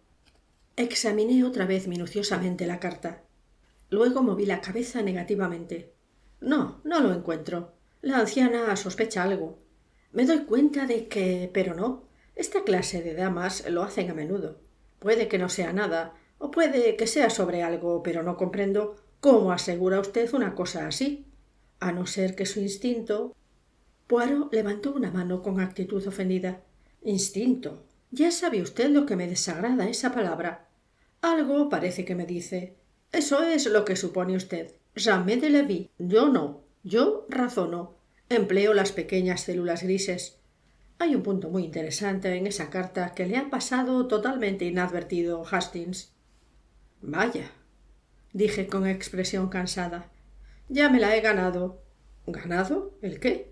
Examiné otra vez minuciosamente la carta. Luego moví la cabeza negativamente. «No, no lo encuentro. La anciana sospecha algo. Me doy cuenta de que... pero no. Esta clase de damas lo hacen a menudo. Puede que no sea nada, o puede que sea sobre algo, pero no comprendo cómo asegura usted una cosa así, a no ser que su instinto». Poirot levantó una mano con actitud ofendida. «Instinto. Ya sabe usted lo que me desagrada esa palabra. Algo parece que me dice: eso es lo que supone usted. Jamais de la vie. Yo no. Yo razono. Empleo las pequeñas células grises. Hay un punto muy interesante en esa carta que le ha pasado totalmente inadvertido, Hastings». «Vaya», dije con expresión cansada. «Ya me la he ganado». «¿Ganado? ¿El qué?»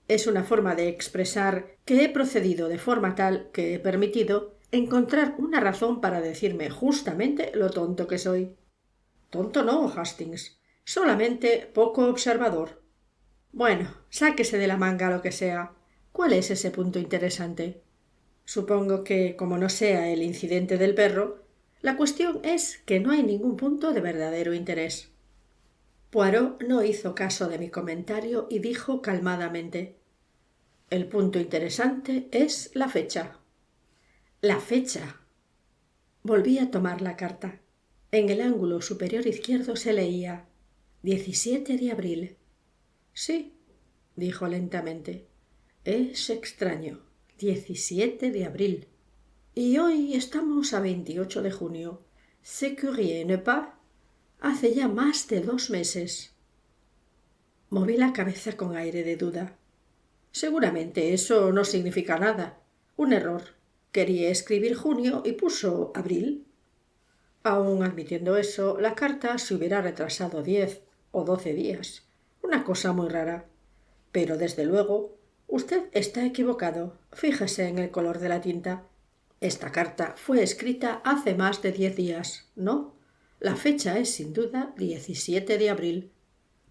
«Es una forma de expresar que he procedido de forma tal que he permitido encontrar una razón para decirme justamente lo tonto que soy». «Tonto no, Hastings. Solamente poco observador». «Bueno, sáquese de la manga lo que sea. ¿Cuál es ese punto interesante?» «Supongo que, como no sea el incidente del perro, la cuestión es que no hay ningún punto de verdadero interés». Poirot no hizo caso de mi comentario y dijo calmadamente: «El punto interesante es la fecha». «La fecha». Volví a tomar la carta. En el ángulo superior izquierdo se leía: 17 de abril. «Sí», dijo lentamente, «es extraño. 17 de abril. Y hoy estamos a 28 de junio. C'est curieux, ¿n'est pas? Hace ya más de 2 meses». Moví la cabeza con aire de duda. «Seguramente eso no significa nada. Un error. Quería escribir junio y puso abril». Aun admitiendo eso, la carta se hubiera retrasado 10 o 12 días. Una cosa muy rara. Pero, desde luego, usted está equivocado. Fíjese en el color de la tinta. Esta carta fue escrita hace más de 10 días, ¿no? La fecha es, sin duda, 17 de abril.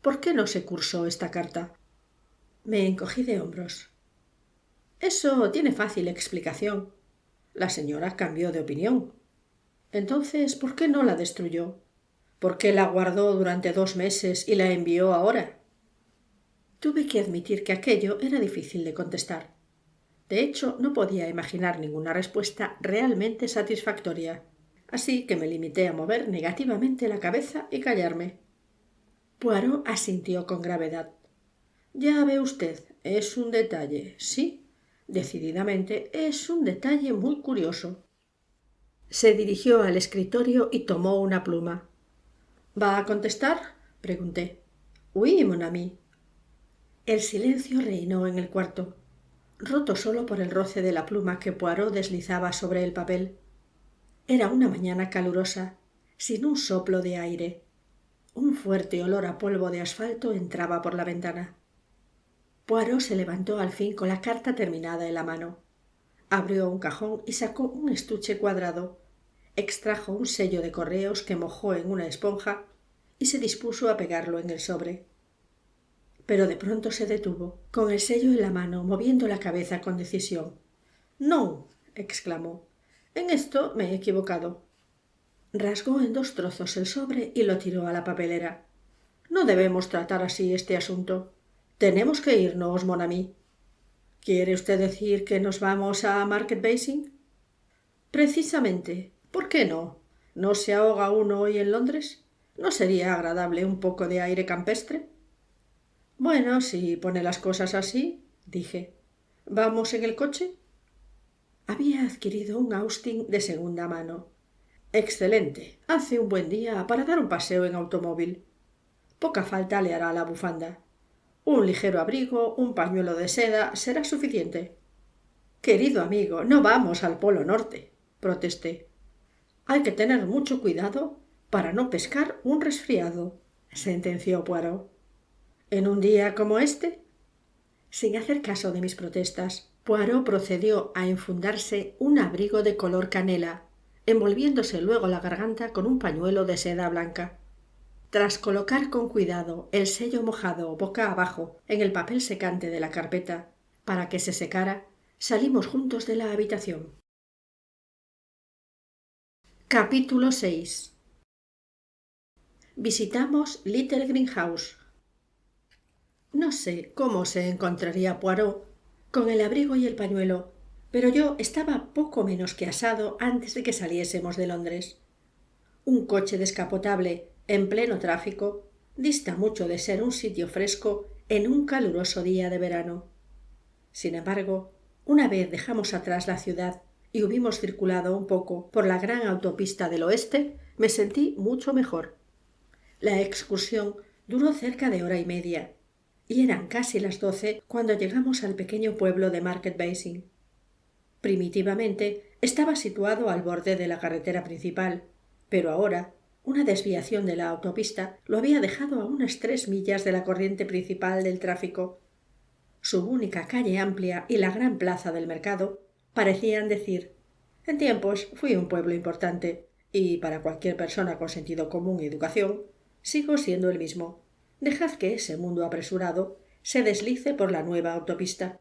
¿Por qué no se cursó esta carta?» Me encogí de hombros. «Eso tiene fácil explicación. La señora cambió de opinión. Entonces, ¿por qué no la destruyó? ¿Por qué la guardó durante 2 meses y la envió ahora?» Tuve que admitir que aquello era difícil de contestar. De hecho, no podía imaginar ninguna respuesta realmente satisfactoria, así que me limité a mover negativamente la cabeza y callarme. Poirot asintió con gravedad. Ya ve usted, es un detalle, sí, decididamente es un detalle muy curioso. Se dirigió al escritorio y tomó una pluma. ¿Va a contestar? Pregunté. Oui, mon ami. El silencio reinó en el cuarto, roto solo por el roce de la pluma que Poirot deslizaba sobre el papel. Era una mañana calurosa, sin un soplo de aire. Un fuerte olor a polvo de asfalto entraba por la ventana. Poirot se levantó al fin con la carta terminada en la mano. Abrió un cajón y sacó un estuche cuadrado. Extrajo un sello de correos que mojó en una esponja y se dispuso a pegarlo en el sobre. Pero de pronto se detuvo, con el sello en la mano, moviendo la cabeza con decisión. «No», exclamó, «en esto me he equivocado». Rasgó en dos trozos el sobre y lo tiró a la papelera. «No debemos tratar así este asunto. Tenemos que irnos, mon ami». «¿Quiere usted decir que nos vamos a Market Basing?» «Precisamente. ¿Por qué no? ¿No se ahoga uno hoy en Londres? ¿No sería agradable un poco de aire campestre?» «Bueno, si pone las cosas así», dije. «¿Vamos en el coche?» Había adquirido un Austin de segunda mano. «Excelente. Hace un buen día para dar un paseo en automóvil. Poca falta le hará la bufanda. Un ligero abrigo, un pañuelo de seda, será suficiente». «Querido amigo, no vamos al Polo Norte», protesté. «Hay que tener mucho cuidado para no pescar un resfriado», sentenció Poirot. «¿En un día como este?» Sin hacer caso de mis protestas, Poirot procedió a enfundarse un abrigo de color canela, envolviéndose luego la garganta con un pañuelo de seda blanca. Tras colocar con cuidado el sello mojado boca abajo en el papel secante de la carpeta para que se secara, salimos juntos de la habitación. Capítulo 6. Visitamos Little Greenhouse. No sé cómo se encontraría Poirot con el abrigo y el pañuelo, pero yo estaba poco menos que asado antes de que saliésemos de Londres. Un coche descapotable en pleno tráfico dista mucho de ser un sitio fresco en un caluroso día de verano. Sin embargo, una vez dejamos atrás la ciudad y hubimos circulado un poco por la gran autopista del oeste, me sentí mucho mejor. La excursión duró cerca de hora y media, y eran casi las 12 cuando llegamos al pequeño pueblo de Market Basing. Primitivamente estaba situado al borde de la carretera principal, pero ahora una desviación de la autopista lo había dejado a unas 3 millas de la corriente principal del tráfico. Su única calle amplia y la gran plaza del mercado parecían decir: «En tiempos fui un pueblo importante, y para cualquier persona con sentido común y educación, sigo siendo el mismo. Dejad que ese mundo apresurado se deslice por la nueva autopista.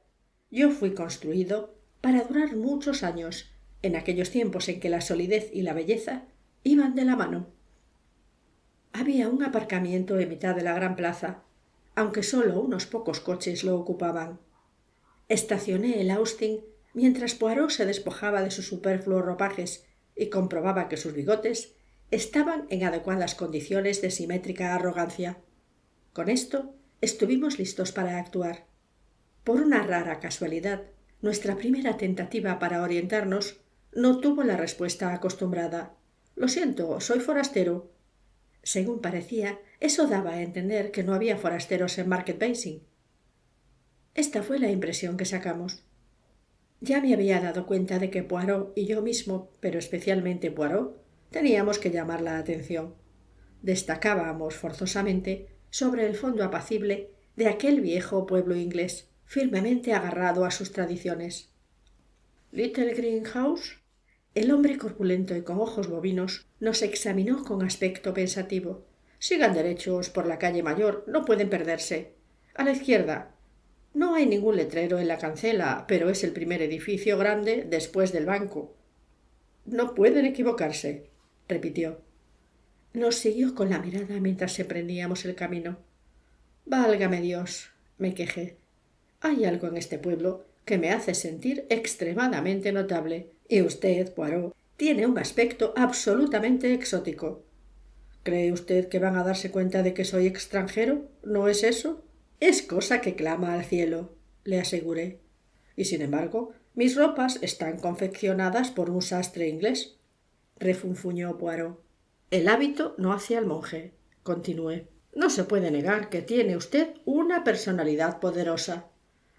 Yo fui construido para durar muchos años, en aquellos tiempos en que la solidez y la belleza iban de la mano». Había un aparcamiento en mitad de la gran plaza, aunque solo unos pocos coches lo ocupaban. Estacioné el Austin mientras Poirot se despojaba de sus superfluos ropajes y comprobaba que sus bigotes estaban en adecuadas condiciones de simétrica arrogancia. Con esto estuvimos listos para actuar. Por una rara casualidad, nuestra primera tentativa para orientarnos no tuvo la respuesta acostumbrada. «Lo siento, soy forastero». Según parecía, eso daba a entender que no había forasteros en Market Basing. Esta fue la impresión que sacamos. Ya me había dado cuenta de que Poirot y yo mismo, pero especialmente Poirot, teníamos que llamar la atención. Destacábamos forzosamente sobre el fondo apacible de aquel viejo pueblo inglés, firmemente agarrado a sus tradiciones. «Little Greenhouse». El hombre corpulento y con ojos bovinos nos examinó con aspecto pensativo. «Sigan derechos por la calle mayor, no pueden perderse. A la izquierda. No hay ningún letrero en la cancela, pero es el primer edificio grande después del banco». «No pueden equivocarse», repitió. Nos siguió con la mirada mientras emprendíamos el camino. «Válgame Dios», me quejé. Hay algo en este pueblo que me hace sentir extremadamente notable, y usted, Poirot, tiene un aspecto absolutamente exótico. ¿Cree usted que van a darse cuenta de que soy extranjero? ¿No es eso? Es cosa que clama al cielo, le aseguré. Y sin embargo, mis ropas están confeccionadas por un sastre inglés, refunfuñó Poirot. El hábito no hace al monje, continué. No se puede negar que tiene usted una personalidad poderosa.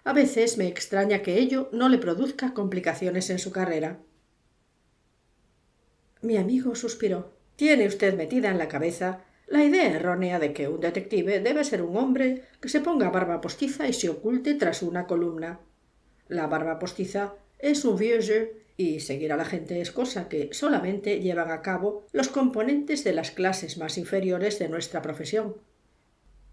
A veces me extraña que ello no le produzca complicaciones en su carrera. Mi amigo suspiró. Tiene usted metida en la cabeza la idea errónea de que un detective debe ser un hombre que se ponga barba postiza y se oculte tras una columna. La barba postiza es un vieux jeu y seguir a la gente es cosa que solamente llevan a cabo los componentes de las clases más inferiores de nuestra profesión.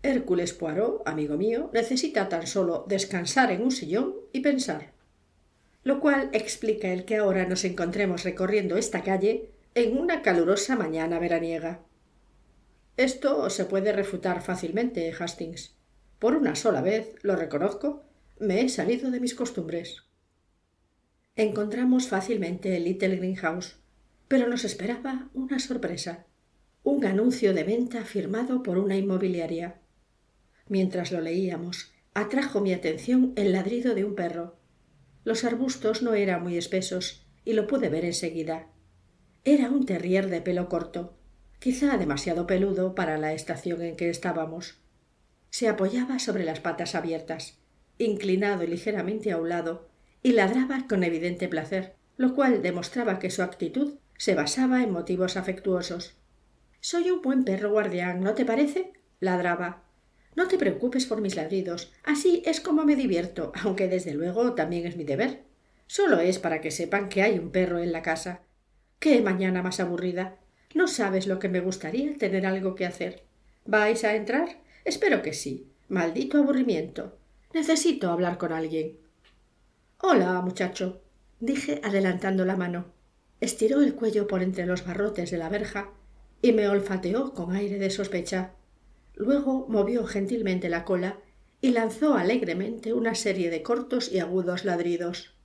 Hércules Poirot, amigo mío, necesita tan solo descansar en un sillón y pensar. Lo cual explica el que ahora nos encontremos recorriendo esta calle en una calurosa mañana veraniega. Esto se puede refutar fácilmente, Hastings. Por una sola vez, lo reconozco, me he salido de mis costumbres. Encontramos fácilmente el Little Greenhouse, pero nos esperaba una sorpresa. Un anuncio de venta firmado por una inmobiliaria. Mientras lo leíamos, atrajo mi atención el ladrido de un perro. Los arbustos no eran muy espesos y lo pude ver enseguida. Era un terrier de pelo corto, quizá demasiado peludo para la estación en que estábamos. Se apoyaba sobre las patas abiertas, inclinado y ligeramente a un lado, y ladraba con evidente placer, lo cual demostraba que su actitud se basaba en motivos afectuosos. «Soy un buen perro guardián, ¿no te parece?», ladraba. «No te preocupes por mis ladridos, así es como me divierto, aunque desde luego también es mi deber. Solo es para que sepan que hay un perro en la casa. ¡Qué mañana más aburrida! No sabes lo que me gustaría tener algo que hacer. ¿Vais a entrar? Espero que sí. Maldito aburrimiento. Necesito hablar con alguien». «Hola, muchacho», dije adelantando la mano. Estiró el cuello por entre los barrotes de la verja y me olfateó con aire de sospecha. Luego movió gentilmente la cola y lanzó alegremente una serie de cortos y agudos ladridos.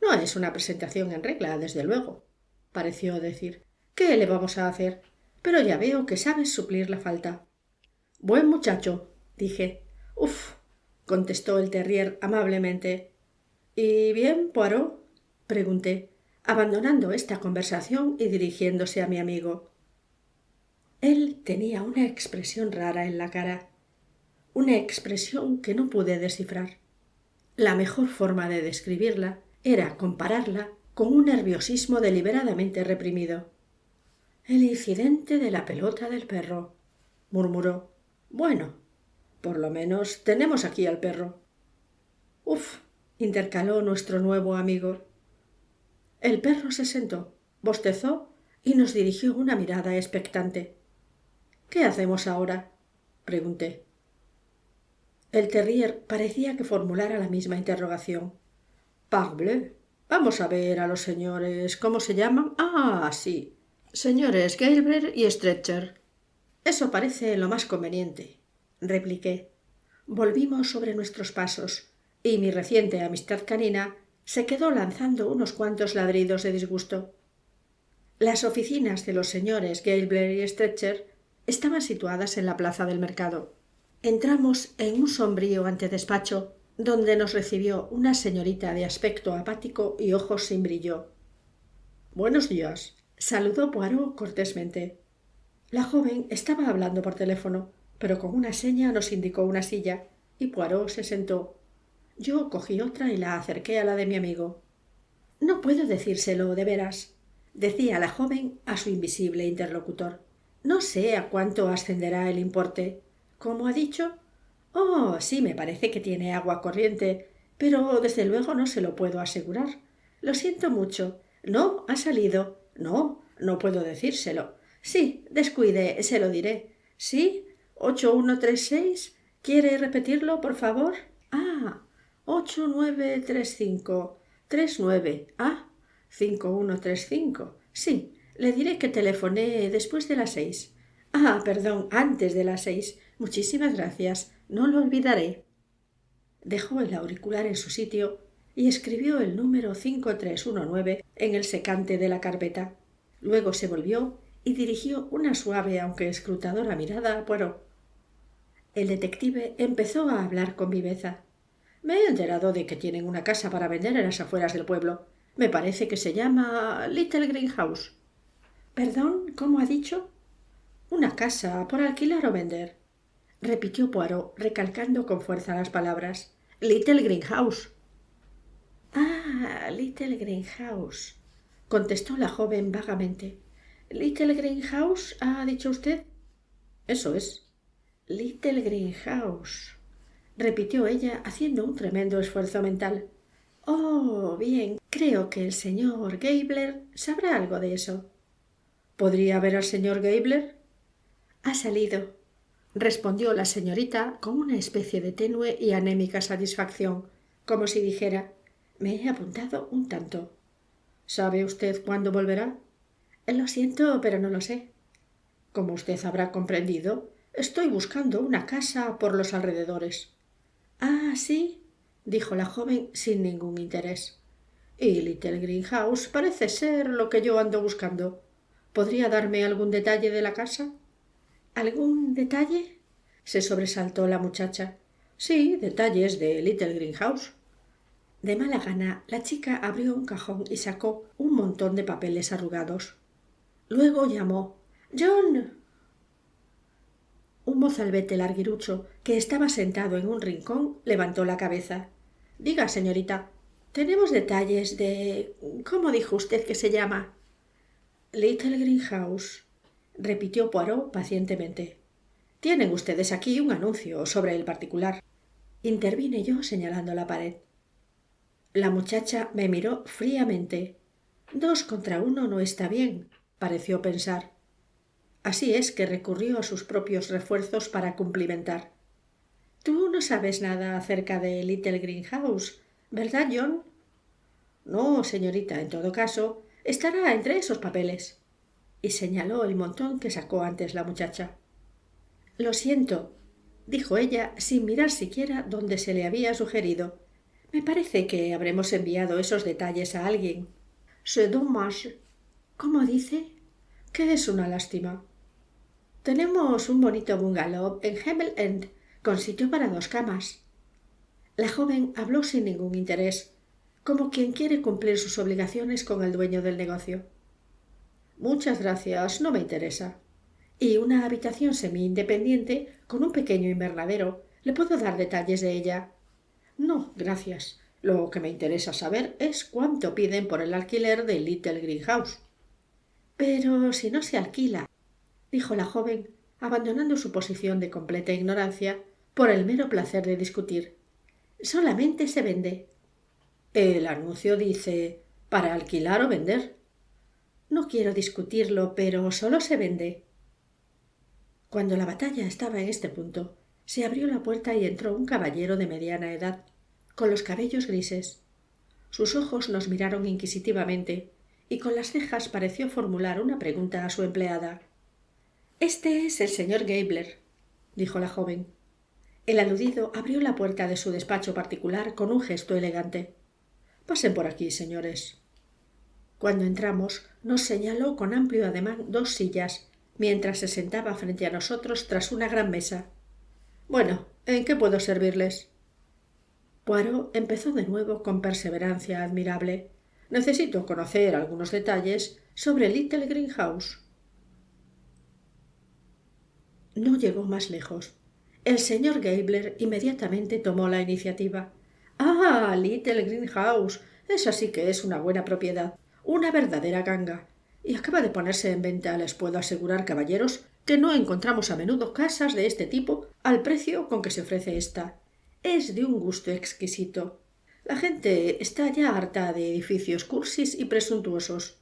«No es una presentación en regla, desde luego», pareció decir. «¿Qué le vamos a hacer? Pero ya veo que sabes suplir la falta». «Buen muchacho», dije. «Uf», contestó el terrier amablemente. «¿Y bien, Poirot?», pregunté, abandonando esta conversación y dirigiéndose a mi amigo. Él tenía una expresión rara en la cara, una expresión que no pude descifrar. La mejor forma de describirla era compararla con un nerviosismo deliberadamente reprimido. «El incidente de la pelota del perro», murmuró. «Bueno, por lo menos tenemos aquí al perro». «Uf», intercaló nuestro nuevo amigo. El perro se sentó, bostezó y nos dirigió una mirada expectante. «¿Qué hacemos ahora?», pregunté. El terrier parecía que formulara la misma interrogación. «Parbleu, vamos a ver a los señores. ¿Cómo se llaman? Ah, sí. Señores Gailbert y Stretcher». «Eso parece lo más conveniente», repliqué. Volvimos sobre nuestros pasos y mi reciente amistad canina se quedó lanzando unos cuantos ladridos de disgusto. Las oficinas de los señores Gailbert y Stretcher estaban situadas en la plaza del mercado. Entramos en un sombrío antedespacho donde nos recibió una señorita de aspecto apático y ojos sin brillo. «Buenos días», saludó Poirot cortésmente. La joven estaba hablando por teléfono, pero con una seña nos indicó una silla y Poirot se sentó. Yo cogí otra y la acerqué a la de mi amigo. «No puedo decírselo de veras», decía la joven a su invisible interlocutor. «No sé a cuánto ascenderá el importe. ¿Cómo ha dicho? Oh, sí, me parece que tiene agua corriente, pero desde luego no se lo puedo asegurar. Lo siento mucho. No, ha salido. No, no puedo decírselo. Sí, descuide, se lo diré. ¿Sí? 8136. ¿Quiere repetirlo, por favor? Ah, 893539. Ah, 5135. Sí, le diré que telefoné después de las 6. Ah, perdón, antes de las 6. Muchísimas gracias. No lo olvidaré». Dejó el auricular en su sitio y escribió el número 5319 en el secante de la carpeta. Luego se volvió y dirigió una suave aunque escrutadora mirada a Poirot. El detective empezó a hablar con viveza. Me he enterado de que tienen una casa para vender en las afueras del pueblo. Me parece que se llama Little Greenhouse. —¿Perdón? ¿Cómo ha dicho? —Una casa por alquilar o vender —repitió Poirot, recalcando con fuerza las palabras—. Little Greenhouse. —Ah, Little Greenhouse —contestó la joven vagamente. —¿Little Greenhouse ha dicho usted? —Eso es. —Little Greenhouse —repitió ella, haciendo un tremendo esfuerzo mental. —Oh, bien, creo que el señor Gabler sabrá algo de eso. —¿Podría ver al señor Gabler? —Ha salido —respondió la señorita con una especie de tenue y anémica satisfacción, como si dijera: me he apuntado un tanto. —¿Sabe usted cuándo volverá? —Lo siento, pero no lo sé. —Como usted habrá comprendido, estoy buscando una casa por los alrededores. —Ah, sí —dijo la joven sin ningún interés—. Y Little Greenhouse parece ser lo que yo ando buscando. ¿Podría darme algún detalle de la casa? —¿Algún detalle? Se sobresaltó la muchacha. —Sí, detalles de Little Greenhouse. De mala gana la chica abrió un cajón y sacó un montón de papeles arrugados. Luego llamó: —¡John! Un mozalbete larguirucho, que estaba sentado en un rincón, levantó la cabeza. —Diga, señorita, tenemos detalles de... ¿Cómo dijo usted que se llama? —Little Greenhouse —repitió Poirot pacientemente. —Tienen ustedes aquí un anuncio sobre el particular —intervine yo señalando la pared. La muchacha me miró fríamente. 2 contra 1 no está bien, pareció pensar. Así es que recurrió a sus propios refuerzos para cumplimentar. —Tú no sabes nada acerca de Little Greenhouse, ¿verdad, John? —No, señorita, en todo caso, estará entre esos papeles. Y señaló el montón que sacó antes la muchacha. —Lo siento —dijo ella sin mirar siquiera donde se le había sugerido—. Me parece que habremos enviado esos detalles a alguien. C'est dommage. ¿Cómo dice? Que es una lástima. Tenemos un bonito bungalow en Hemel End, con sitio para 2 camas. La joven habló sin ningún interés, como quien quiere cumplir sus obligaciones con el dueño del negocio. Muchas gracias, no me interesa. Y una habitación semi-independiente con un pequeño invernadero. ¿Le puedo dar detalles de ella? No, gracias. Lo que me interesa saber es cuánto piden por el alquiler de Little Greenhouse. Pero si no se alquila, dijo la joven, abandonando su posición de completa ignorancia por el mero placer de discutir. Solamente se vende. El anuncio dice para alquilar o vender. No quiero discutirlo, pero solo se vende. Cuando la batalla estaba en este punto, se abrió la puerta y entró un caballero de mediana edad, con los cabellos grises. Sus ojos nos miraron inquisitivamente, y con las cejas pareció formular una pregunta a su empleada. —Este es el señor Gabler —dijo la joven. El aludido abrió la puerta de su despacho particular con un gesto elegante. —Pasen por aquí, señores. Cuando entramos, nos señaló con amplio ademán 2 sillas, mientras se sentaba frente a nosotros tras una gran mesa. —Bueno, ¿en qué puedo servirles? Poirot empezó de nuevo con perseverancia admirable. Necesito conocer algunos detalles sobre Little Greenhouse. No llegó más lejos. El señor Gabler inmediatamente tomó la iniciativa. —¡Ah, Little Greenhouse! Esa sí que es una buena propiedad, una verdadera ganga. Y acaba de ponerse en venta. Les puedo asegurar, caballeros, que no encontramos a menudo casas de este tipo al precio con que se ofrece esta. Es de un gusto exquisito. La gente está ya harta de edificios cursis y presuntuosos.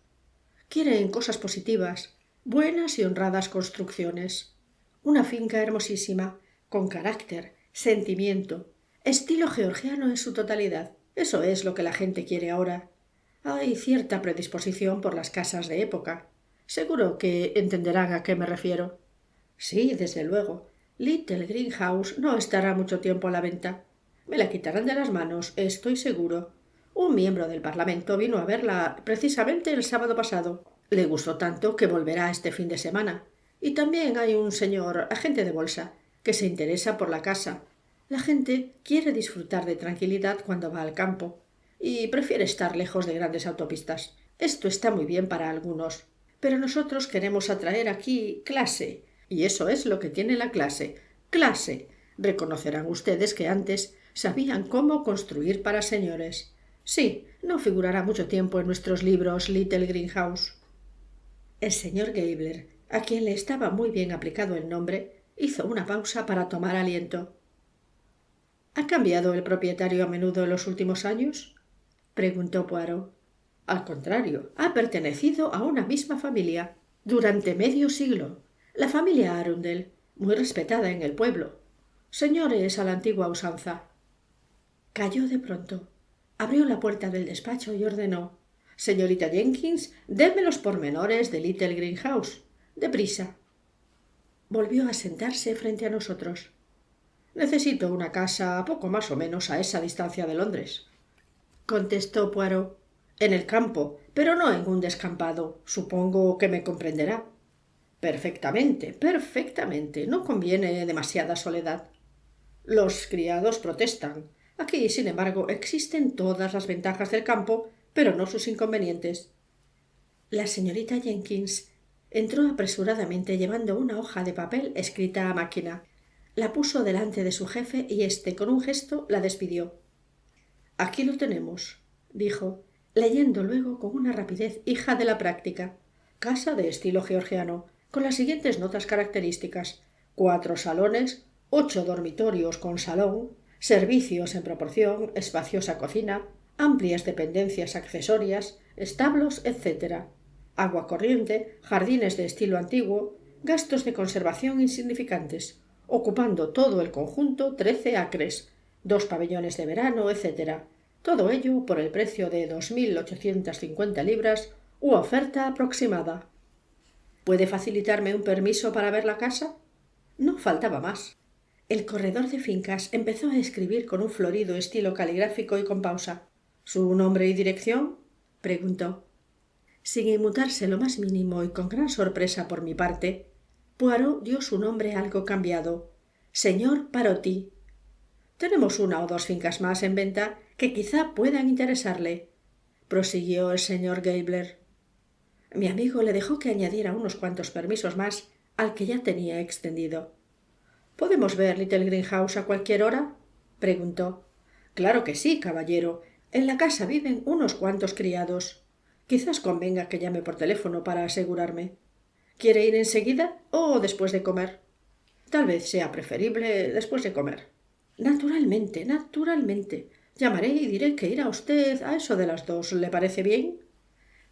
Quieren cosas positivas, buenas y honradas construcciones. Una finca hermosísima, con carácter, sentimiento, estilo georgiano en su totalidad. Eso es lo que la gente quiere ahora. Hay cierta predisposición por las casas de época. Seguro que entenderán a qué me refiero. Sí, desde luego. Little Greenhouse no estará mucho tiempo a la venta. Me la quitarán de las manos, estoy seguro. Un miembro del Parlamento vino a verla precisamente el sábado pasado. Le gustó tanto que volverá este fin de semana. Y también hay un señor agente de bolsa que se interesa por la casa. La gente quiere disfrutar de tranquilidad cuando va al campo y prefiere estar lejos de grandes autopistas. Esto está muy bien para algunos, pero nosotros queremos atraer aquí clase. Y eso es lo que tiene la clase. Clase. Reconocerán ustedes que antes sabían cómo construir para señores. Sí, no figurará mucho tiempo en nuestros libros Little Greenhouse. El señor Gabler, a quien le estaba muy bien aplicado el nombre, hizo una pausa para tomar aliento. ¿Ha cambiado el propietario a menudo en los últimos años? Preguntó Poirot. Al contrario, ha pertenecido a una misma familia durante medio siglo. La familia Arundel, muy respetada en el pueblo. Señores a la antigua usanza. Calló de pronto. Abrió la puerta del despacho y ordenó: Señorita Jenkins, déme los pormenores de Little Greenhouse. Deprisa. Volvió a sentarse frente a nosotros. Necesito una casa poco más o menos a esa distancia de Londres, contestó Poirot. En el campo, pero no en un descampado. Supongo que me comprenderá. Perfectamente, perfectamente. No conviene demasiada soledad. Los criados protestan. Aquí, sin embargo, existen todas las ventajas del campo, pero no sus inconvenientes. La señorita Jenkins entró apresuradamente llevando una hoja de papel escrita a máquina. La puso delante de su jefe y éste, con un gesto, la despidió. Aquí lo tenemos, dijo, leyendo luego con una rapidez hija de la práctica. Casa de estilo georgiano, con las siguientes notas características: 4 salones, 8 dormitorios con salón, servicios en proporción, espaciosa cocina, amplias dependencias accesorias, establos, etc. Agua corriente, jardines de estilo antiguo, gastos de conservación insignificantes, ocupando todo el conjunto 13 acres, 2 pabellones de verano, etc. Todo ello por el precio de 2.850 libras u oferta aproximada. ¿Puede facilitarme un permiso para ver la casa? No faltaba más. El corredor de fincas empezó a escribir con un florido estilo caligráfico y con pausa. ¿Su nombre y dirección? Preguntó. Sin inmutarse lo más mínimo y con gran sorpresa por mi parte, Poirot dio su nombre algo cambiado. Señor Paroti. Tenemos 1 o 2 fincas más en venta que quizá puedan interesarle, prosiguió el señor Gabler. Mi amigo le dejó que añadiera unos cuantos permisos más al que ya tenía extendido. ¿Podemos ver Little Greenhouse a cualquier hora? Preguntó. Claro que sí, caballero. En la casa viven unos cuantos criados. Quizás convenga que llame por teléfono para asegurarme. ¿Quiere ir enseguida o después de comer? Tal vez sea preferible después de comer. Naturalmente, naturalmente. Llamaré y diré que irá usted a eso de las 2. ¿Le parece bien?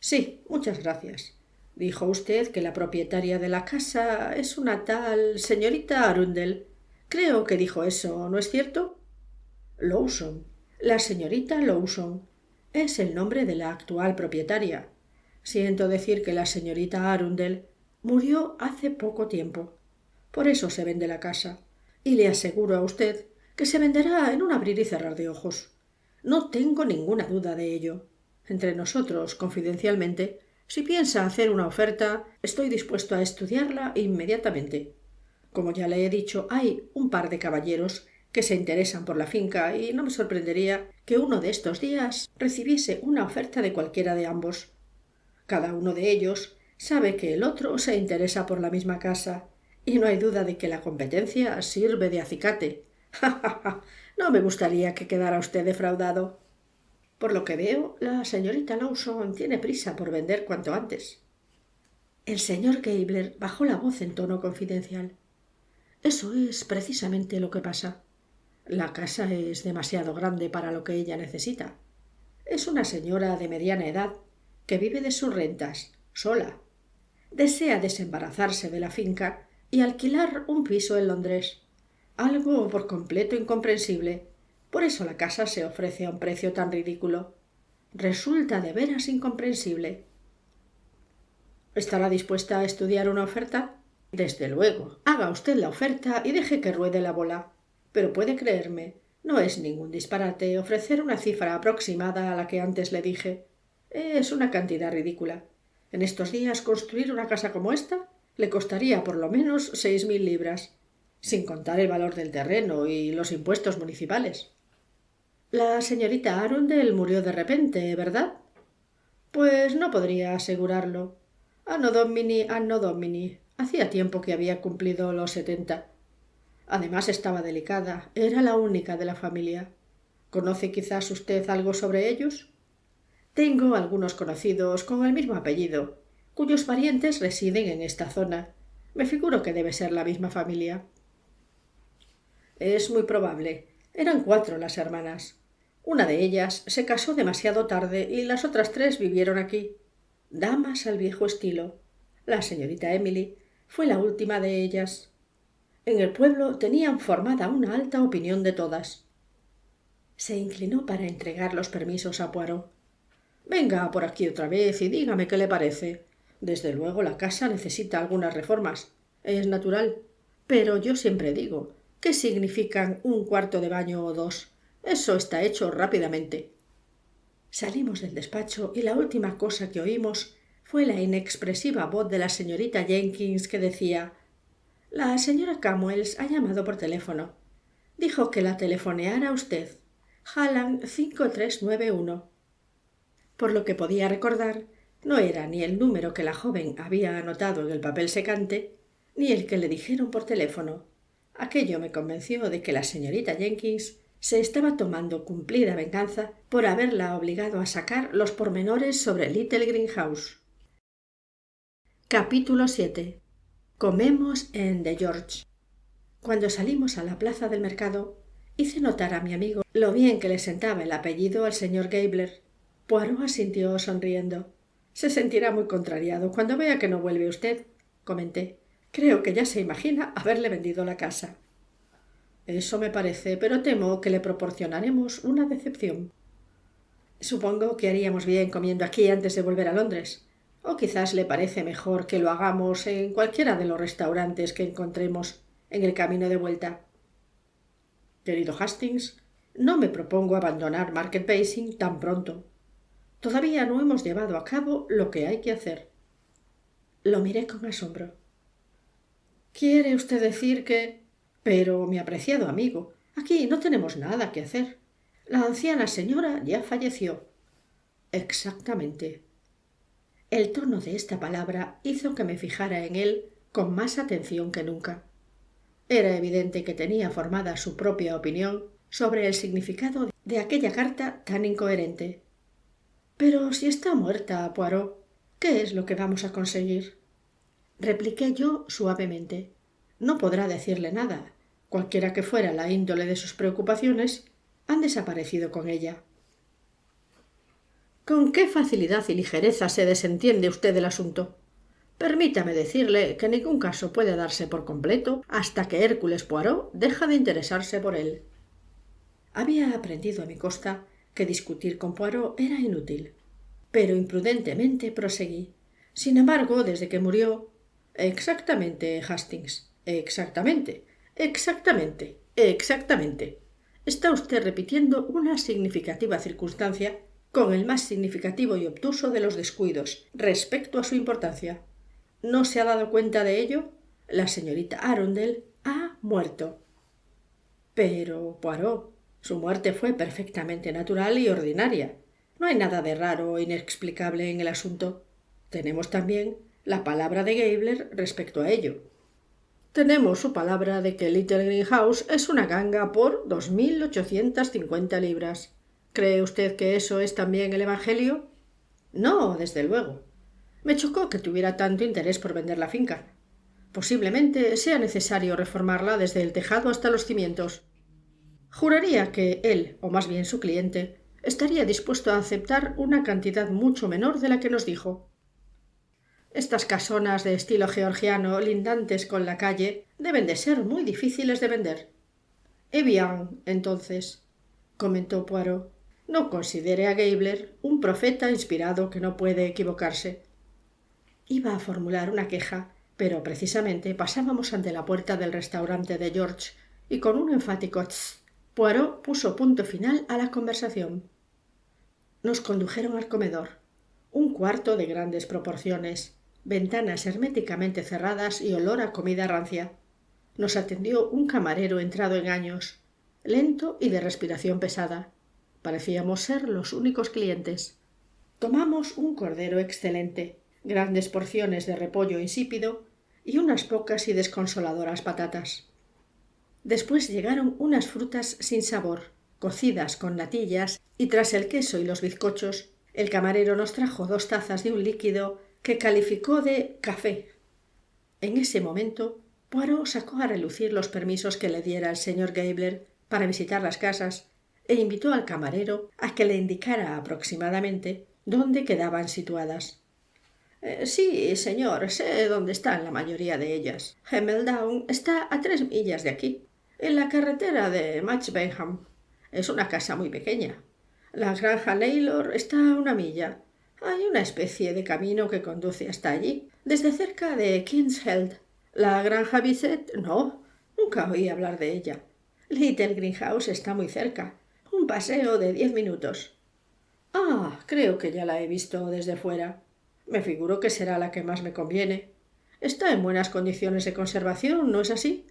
Sí, muchas gracias. Dijo usted que la propietaria de la casa es una tal señorita Arundel. Creo que dijo eso, ¿no es cierto? Lawson. La señorita Lawson. Es el nombre de la actual propietaria. Siento decir que la señorita Arundel murió hace poco tiempo. Por eso se vende la casa. Y le aseguro a usted que se venderá en un abrir y cerrar de ojos. No tengo ninguna duda de ello. Entre nosotros, confidencialmente, si piensa hacer una oferta, estoy dispuesto a estudiarla inmediatamente. Como ya le he dicho, hay un par de caballeros que se interesan por la finca y no me sorprendería que uno de estos días recibiese una oferta de cualquiera de ambos. Cada uno de ellos sabe que el otro se interesa por la misma casa y no hay duda de que la competencia sirve de acicate. ¡Ja, ja, ja! No me gustaría que quedara usted defraudado. Por lo que veo, la señorita Lawson tiene prisa por vender cuanto antes. El señor Gabler bajó la voz en tono confidencial. Eso es precisamente lo que pasa. La casa es demasiado grande para lo que ella necesita. Es una señora de mediana edad que vive de sus rentas, sola. Desea desembarazarse de la finca y alquilar un piso en Londres. Algo por completo incomprensible. Por eso la casa se ofrece a un precio tan ridículo. Resulta de veras incomprensible. ¿Estará dispuesta a estudiar una oferta? Desde luego. Haga usted la oferta y deje que ruede la bola. Pero puede creerme, No es ningún disparate ofrecer una cifra aproximada a la que antes le dije. Es una cantidad ridícula. En estos días construir una casa como esta le costaría por lo menos 6.000 libras, sin contar el valor del terreno y los impuestos municipales. La señorita Arundel murió de repente, ¿verdad? Pues no podría asegurarlo. Anno Domini, anno Domini. Hacía tiempo que había cumplido los 70. Además estaba delicada. Era la única de la familia. ¿Conoce quizás usted algo sobre ellos? Tengo algunos conocidos con el mismo apellido, cuyos parientes residen en esta zona. Me figuro que debe ser la misma familia. Es muy probable. Eran 4 las hermanas. Una de ellas se casó demasiado tarde y las otras 3 vivieron aquí. Damas al viejo estilo. La señorita Emily fue la última de ellas. En el pueblo tenían formada una alta opinión de todas. Se inclinó para entregar los permisos a Poirot. Venga por aquí otra vez y dígame qué le parece. Desde luego la casa necesita algunas reformas. Es natural. Pero yo siempre digo, ¿qué significan un cuarto de baño o 2? Eso está hecho rápidamente. Salimos del despacho y la última cosa que oímos fue la inexpresiva voz de la señorita Jenkins que decía: «La señora Camuels ha llamado por teléfono. Dijo que la telefoneara usted. Hallam 5391». Por lo que podía recordar, no era ni el número que la joven había anotado en el papel secante, ni el que le dijeron por teléfono. Aquello me convenció de que la señorita Jenkins se estaba tomando cumplida venganza por haberla obligado a sacar los pormenores sobre Little Greenhouse. Capítulo 7. Comemos en The George. Cuando salimos a la plaza del mercado, hice notar a mi amigo lo bien que le sentaba el apellido al señor Gabler. Poirot asintió sonriendo. «Se sentirá muy contrariado cuando vea que no vuelve usted», comenté. «Creo que ya se imagina haberle vendido la casa». «Eso me parece, pero temo que le proporcionaremos una decepción». «Supongo que haríamos bien comiendo aquí antes de volver a Londres. O quizás le parece mejor que lo hagamos en cualquiera de los restaurantes que encontremos en el camino de vuelta». «Querido Hastings, no me propongo abandonar Market Basing tan pronto. Todavía no hemos llevado a cabo lo que hay que hacer». Lo miré con asombro. «¿Quiere usted decir que...? Pero, mi apreciado amigo, aquí no tenemos nada que hacer. La anciana señora ya falleció». «Exactamente». El tono de esta palabra hizo que me fijara en él con más atención que nunca. Era evidente que tenía formada su propia opinión sobre el significado de aquella carta tan incoherente. «Pero si está muerta, Poirot, ¿qué es lo que vamos a conseguir?», repliqué yo suavemente. «No podrá decirle nada. Cualquiera que fuera la índole de sus preocupaciones, han desaparecido con ella». «¿Con qué facilidad y ligereza se desentiende usted del asunto? Permítame decirle que ningún caso puede darse por completo hasta que Hércules Poirot deja de interesarse por él». Había aprendido a mi costa que discutir con Poirot era inútil, pero imprudentemente proseguí. «Sin embargo, desde que murió...». «Exactamente, Hastings, exactamente, exactamente, exactamente. Está usted repitiendo una significativa circunstancia con el más significativo y obtuso de los descuidos respecto a su importancia. ¿No se ha dado cuenta de ello? La señorita Arundel ha muerto». «Pero, Poirot, su muerte fue perfectamente natural y ordinaria. No hay nada de raro o inexplicable en el asunto. Tenemos también la palabra de Gabler respecto a ello. Tenemos su palabra de que Little Greenhouse es una ganga por 2.850 libras. ¿Cree usted que eso es también el Evangelio?» «No, desde luego. Me chocó que tuviera tanto interés por vender la finca. Posiblemente sea necesario reformarla desde el tejado hasta los cimientos. Juraría que él, o más bien su cliente, estaría dispuesto a aceptar una cantidad mucho menor de la que nos dijo. Estas casonas de estilo georgiano lindantes con la calle deben de ser muy difíciles de vender». «Eh bien, entonces», comentó Poirot, «no considere a Gabler un profeta inspirado que no puede equivocarse». Iba a formular una queja, pero precisamente pasábamos ante la puerta del restaurante de George y con un enfático «tss» Poirot puso punto final a la conversación. Nos condujeron al comedor, un cuarto de grandes proporciones, ventanas herméticamente cerradas y olor a comida rancia. Nos atendió un camarero entrado en años, lento y de respiración pesada. Parecíamos ser los únicos clientes. Tomamos un cordero excelente, grandes porciones de repollo insípido y unas pocas y desconsoladoras patatas. Después llegaron unas frutas sin sabor, cocidas con natillas, y tras el queso y los bizcochos, el camarero nos trajo 2 tazas de un líquido que calificó de café. En ese momento, Poirot sacó a relucir los permisos que le diera el señor Gabler para visitar las casas e invitó al camarero a que le indicara aproximadamente dónde quedaban situadas. Sí, señor, sé dónde están la mayoría de ellas. Hemeldown está a 3 millas de aquí, en la carretera de Matchbenham. Es una casa muy pequeña. La granja Naylor está a 1 milla. Hay una especie de camino que conduce hasta allí, desde cerca de Kingshead. La granja Bisset, no, nunca oí hablar de ella. Little Greenhouse está muy cerca, un paseo de 10 minutos. Ah, creo que ya la he visto desde fuera. Me figuro que será la que más me conviene. Está en buenas condiciones de conservación, ¿no es así?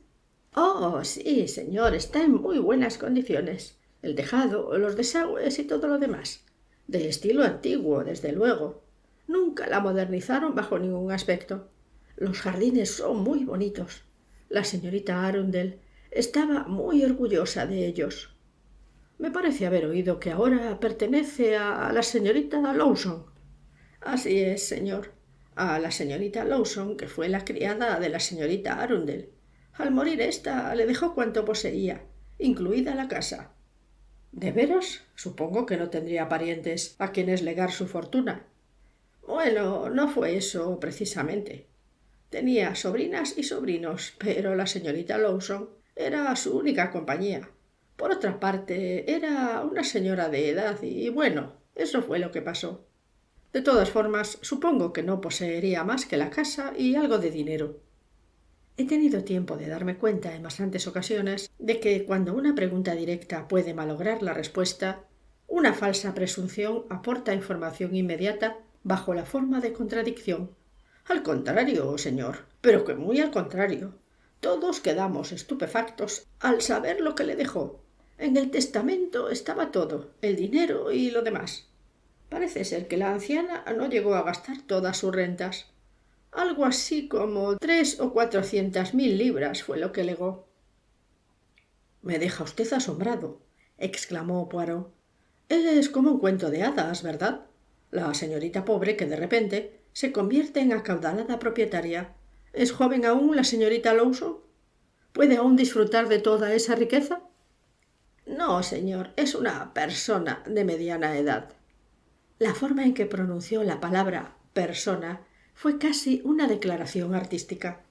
Oh, sí, señor, está en muy buenas condiciones. El tejado, los desagües y todo lo demás. De estilo antiguo, desde luego. Nunca la modernizaron bajo ningún aspecto. Los jardines son muy bonitos. La señorita Arundel estaba muy orgullosa de ellos. Me parece haber oído que ahora pertenece a la señorita Lawson. Así es, señor. A la señorita Lawson, que fue la criada de la señorita Arundel. Al morir ésta le dejó cuanto poseía, incluida la casa. ¿De veras? Supongo que no tendría parientes a quienes legar su fortuna. Bueno, no fue eso precisamente. Tenía sobrinas y sobrinos, pero la señorita Lawson era su única compañía. Por otra parte, era una señora de edad y, bueno, eso fue lo que pasó. De todas formas, supongo que no poseería más que la casa y algo de dinero. He tenido tiempo de darme cuenta en bastantes ocasiones de que cuando una pregunta directa puede malograr la respuesta, una falsa presunción aporta información inmediata bajo la forma de contradicción. Al contrario, señor, pero que muy al contrario. Todos quedamos estupefactos al saber lo que le dejó. En el testamento estaba todo, el dinero y lo demás. Parece ser que la anciana no llegó a gastar todas sus rentas. Algo así como 300.000 o 400.000 libras fue lo que legó. Me deja usted asombrado, exclamó Poirot. Es como un cuento de hadas, ¿verdad? La señorita pobre que de repente se convierte en acaudalada propietaria. ¿Es joven aún la señorita Lawson? ¿Puede aún disfrutar de toda esa riqueza? No, señor, es una persona de mediana edad. La forma en que pronunció la palabra persona fue casi una declaración artística.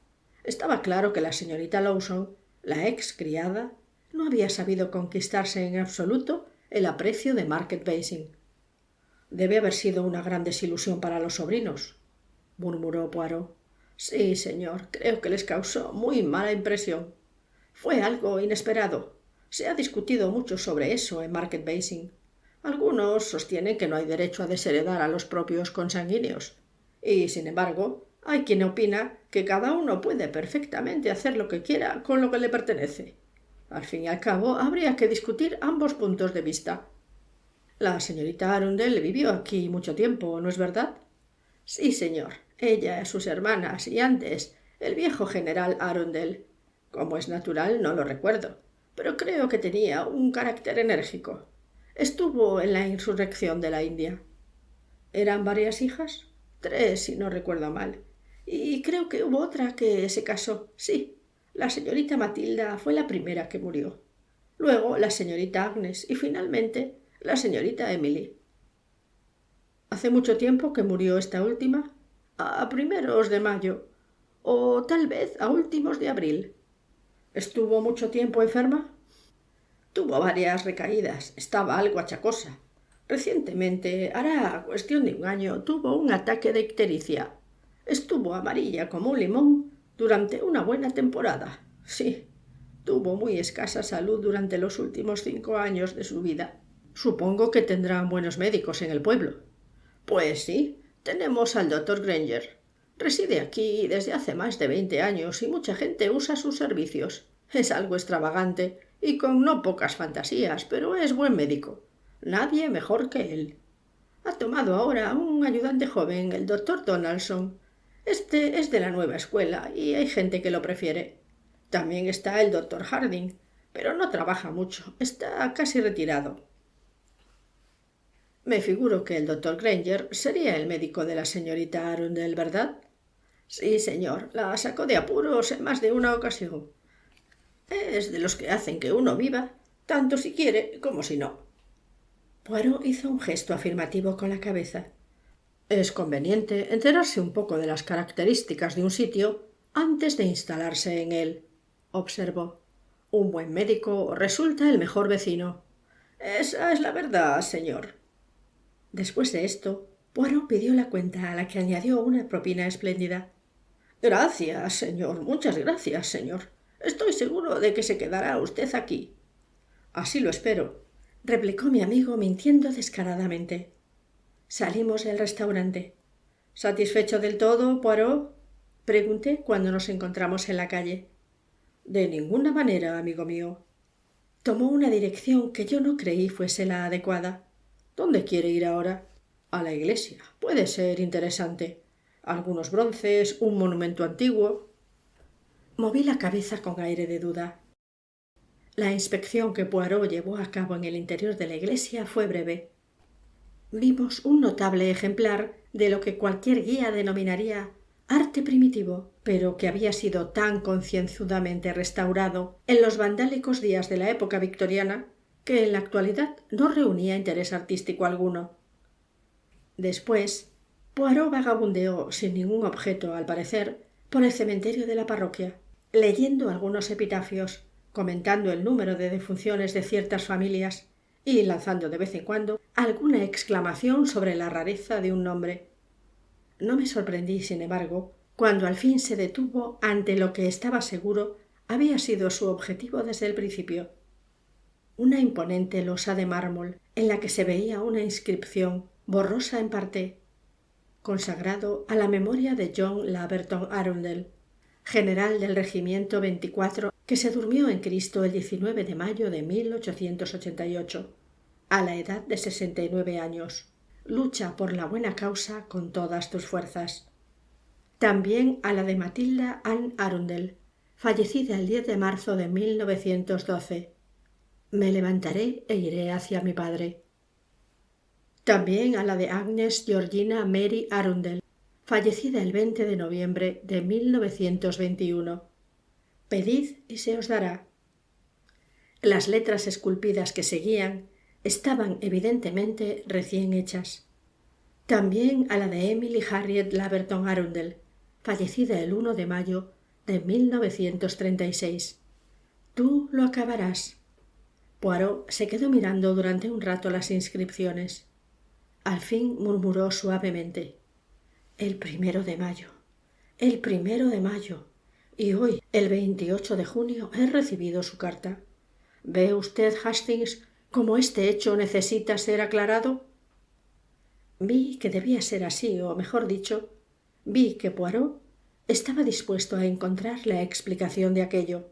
Estaba claro que la señorita Lawson, la ex criada, no había sabido conquistarse en absoluto el aprecio de Market Basing. Debe haber sido una gran desilusión para los sobrinos, murmuró Poirot. Sí, señor, creo que les causó muy mala impresión. Fue algo inesperado. Se ha discutido mucho sobre eso en Market Basing. Algunos sostienen que no hay derecho a desheredar a los propios consanguíneos. Y, sin embargo, hay quien opina que cada uno puede perfectamente hacer lo que quiera con lo que le pertenece. Al fin y al cabo, habría que discutir ambos puntos de vista. La señorita Arundel vivió aquí mucho tiempo, ¿no es verdad? Sí, señor. Ella, sus hermanas y antes el viejo general Arundel. Como es natural, no lo recuerdo, pero creo que tenía un carácter enérgico. Estuvo en la insurrección de la India. ¿Eran varias hijas? 3, si no recuerdo mal. Y creo que hubo otra que se casó. Sí, la señorita Matilda fue la primera que murió. Luego la señorita Agnes y finalmente la señorita Emily. ¿Hace mucho tiempo que murió esta última? A primeros de mayo, o tal vez a últimos de abril. ¿Estuvo mucho tiempo enferma? Tuvo varias recaídas. Estaba algo achacosa. Recientemente, hará cuestión de 1 año, tuvo un ataque de ictericia. Estuvo amarilla como un limón durante una buena temporada. Sí, Tuvo muy escasa salud durante los últimos 5 años de su vida. Supongo que tendrán buenos médicos en el pueblo. Pues sí, tenemos al doctor Granger. Reside aquí desde hace más de 20 años y mucha gente usa sus servicios. Es algo extravagante y con no pocas fantasías, pero es buen médico. Nadie mejor que él. Ha tomado ahora un ayudante joven, el doctor Donaldson. Este es de la nueva escuela y hay gente que lo prefiere. También está el doctor Harding, pero no trabaja mucho, está casi retirado. Me figuro que el doctor Granger sería el médico de la señorita Arundel, ¿verdad? Sí, señor, la sacó de apuros en más de una ocasión. Es de los que hacen que uno viva, tanto si quiere como si no. Poirot hizo un gesto afirmativo con la cabeza. Es conveniente enterarse un poco de las características de un sitio antes de instalarse en él, observó. Un buen médico resulta el mejor vecino. Esa es la verdad, señor. Después de esto, Poirot pidió la cuenta, a la que añadió una propina espléndida. Gracias, señor. Muchas gracias, señor. Estoy seguro de que se quedará usted aquí. Así lo espero, replicó mi amigo mintiendo descaradamente. Salimos del restaurante. ¿Satisfecho del todo, Poirot? Pregunté cuando nos encontramos en la calle. De ninguna manera, amigo mío. Tomó una dirección que yo no creí fuese la adecuada. ¿Dónde quiere ir ahora? A la iglesia. Puede ser interesante. Algunos bronces, un monumento antiguo. Moví la cabeza con aire de duda. La inspección que Poirot llevó a cabo en el interior de la iglesia fue breve. Vimos un notable ejemplar de lo que cualquier guía denominaría arte primitivo, pero que había sido tan concienzudamente restaurado en los vandálicos días de la época victoriana que en la actualidad no reunía interés artístico alguno. Después, Poirot vagabundeó sin ningún objeto, al parecer, por el cementerio de la parroquia, leyendo algunos epitafios, comentando el número de defunciones de ciertas familias y lanzando de vez en cuando alguna exclamación sobre la rareza de un nombre. No me sorprendí, sin embargo, cuando al fin se detuvo ante lo que estaba seguro había sido su objetivo desde el principio. Una imponente losa de mármol en la que se veía una inscripción, borrosa en parte, consagrado a la memoria de John Laverton Arundel, general del regimiento 24 que se durmió en Cristo el 19 de mayo de 1888, a la edad de 69 años. Lucha por la buena causa con todas tus fuerzas. También a la de Matilda Ann Arundel, fallecida el 10 de marzo de 1912. Me levantaré e iré hacia mi padre. También a la de Agnes Georgina Mary Arundel, fallecida el 20 de noviembre de 1921. Pedid y se os dará. Las letras esculpidas que seguían estaban evidentemente recién hechas. También a la de Emily Harriet Laverton Arundel, fallecida el 1 de mayo de 1936. Tú lo acabarás. Poirot se quedó mirando durante un rato las inscripciones. Al fin murmuró suavemente. El 1 de mayo. El 1 de mayo. Y hoy, el 28 de junio, he recibido su carta. ¿Ve usted, Hastings, cómo este hecho necesita ser aclarado? Vi que debía ser así, o mejor dicho, vi que Poirot estaba dispuesto a encontrar la explicación de aquello.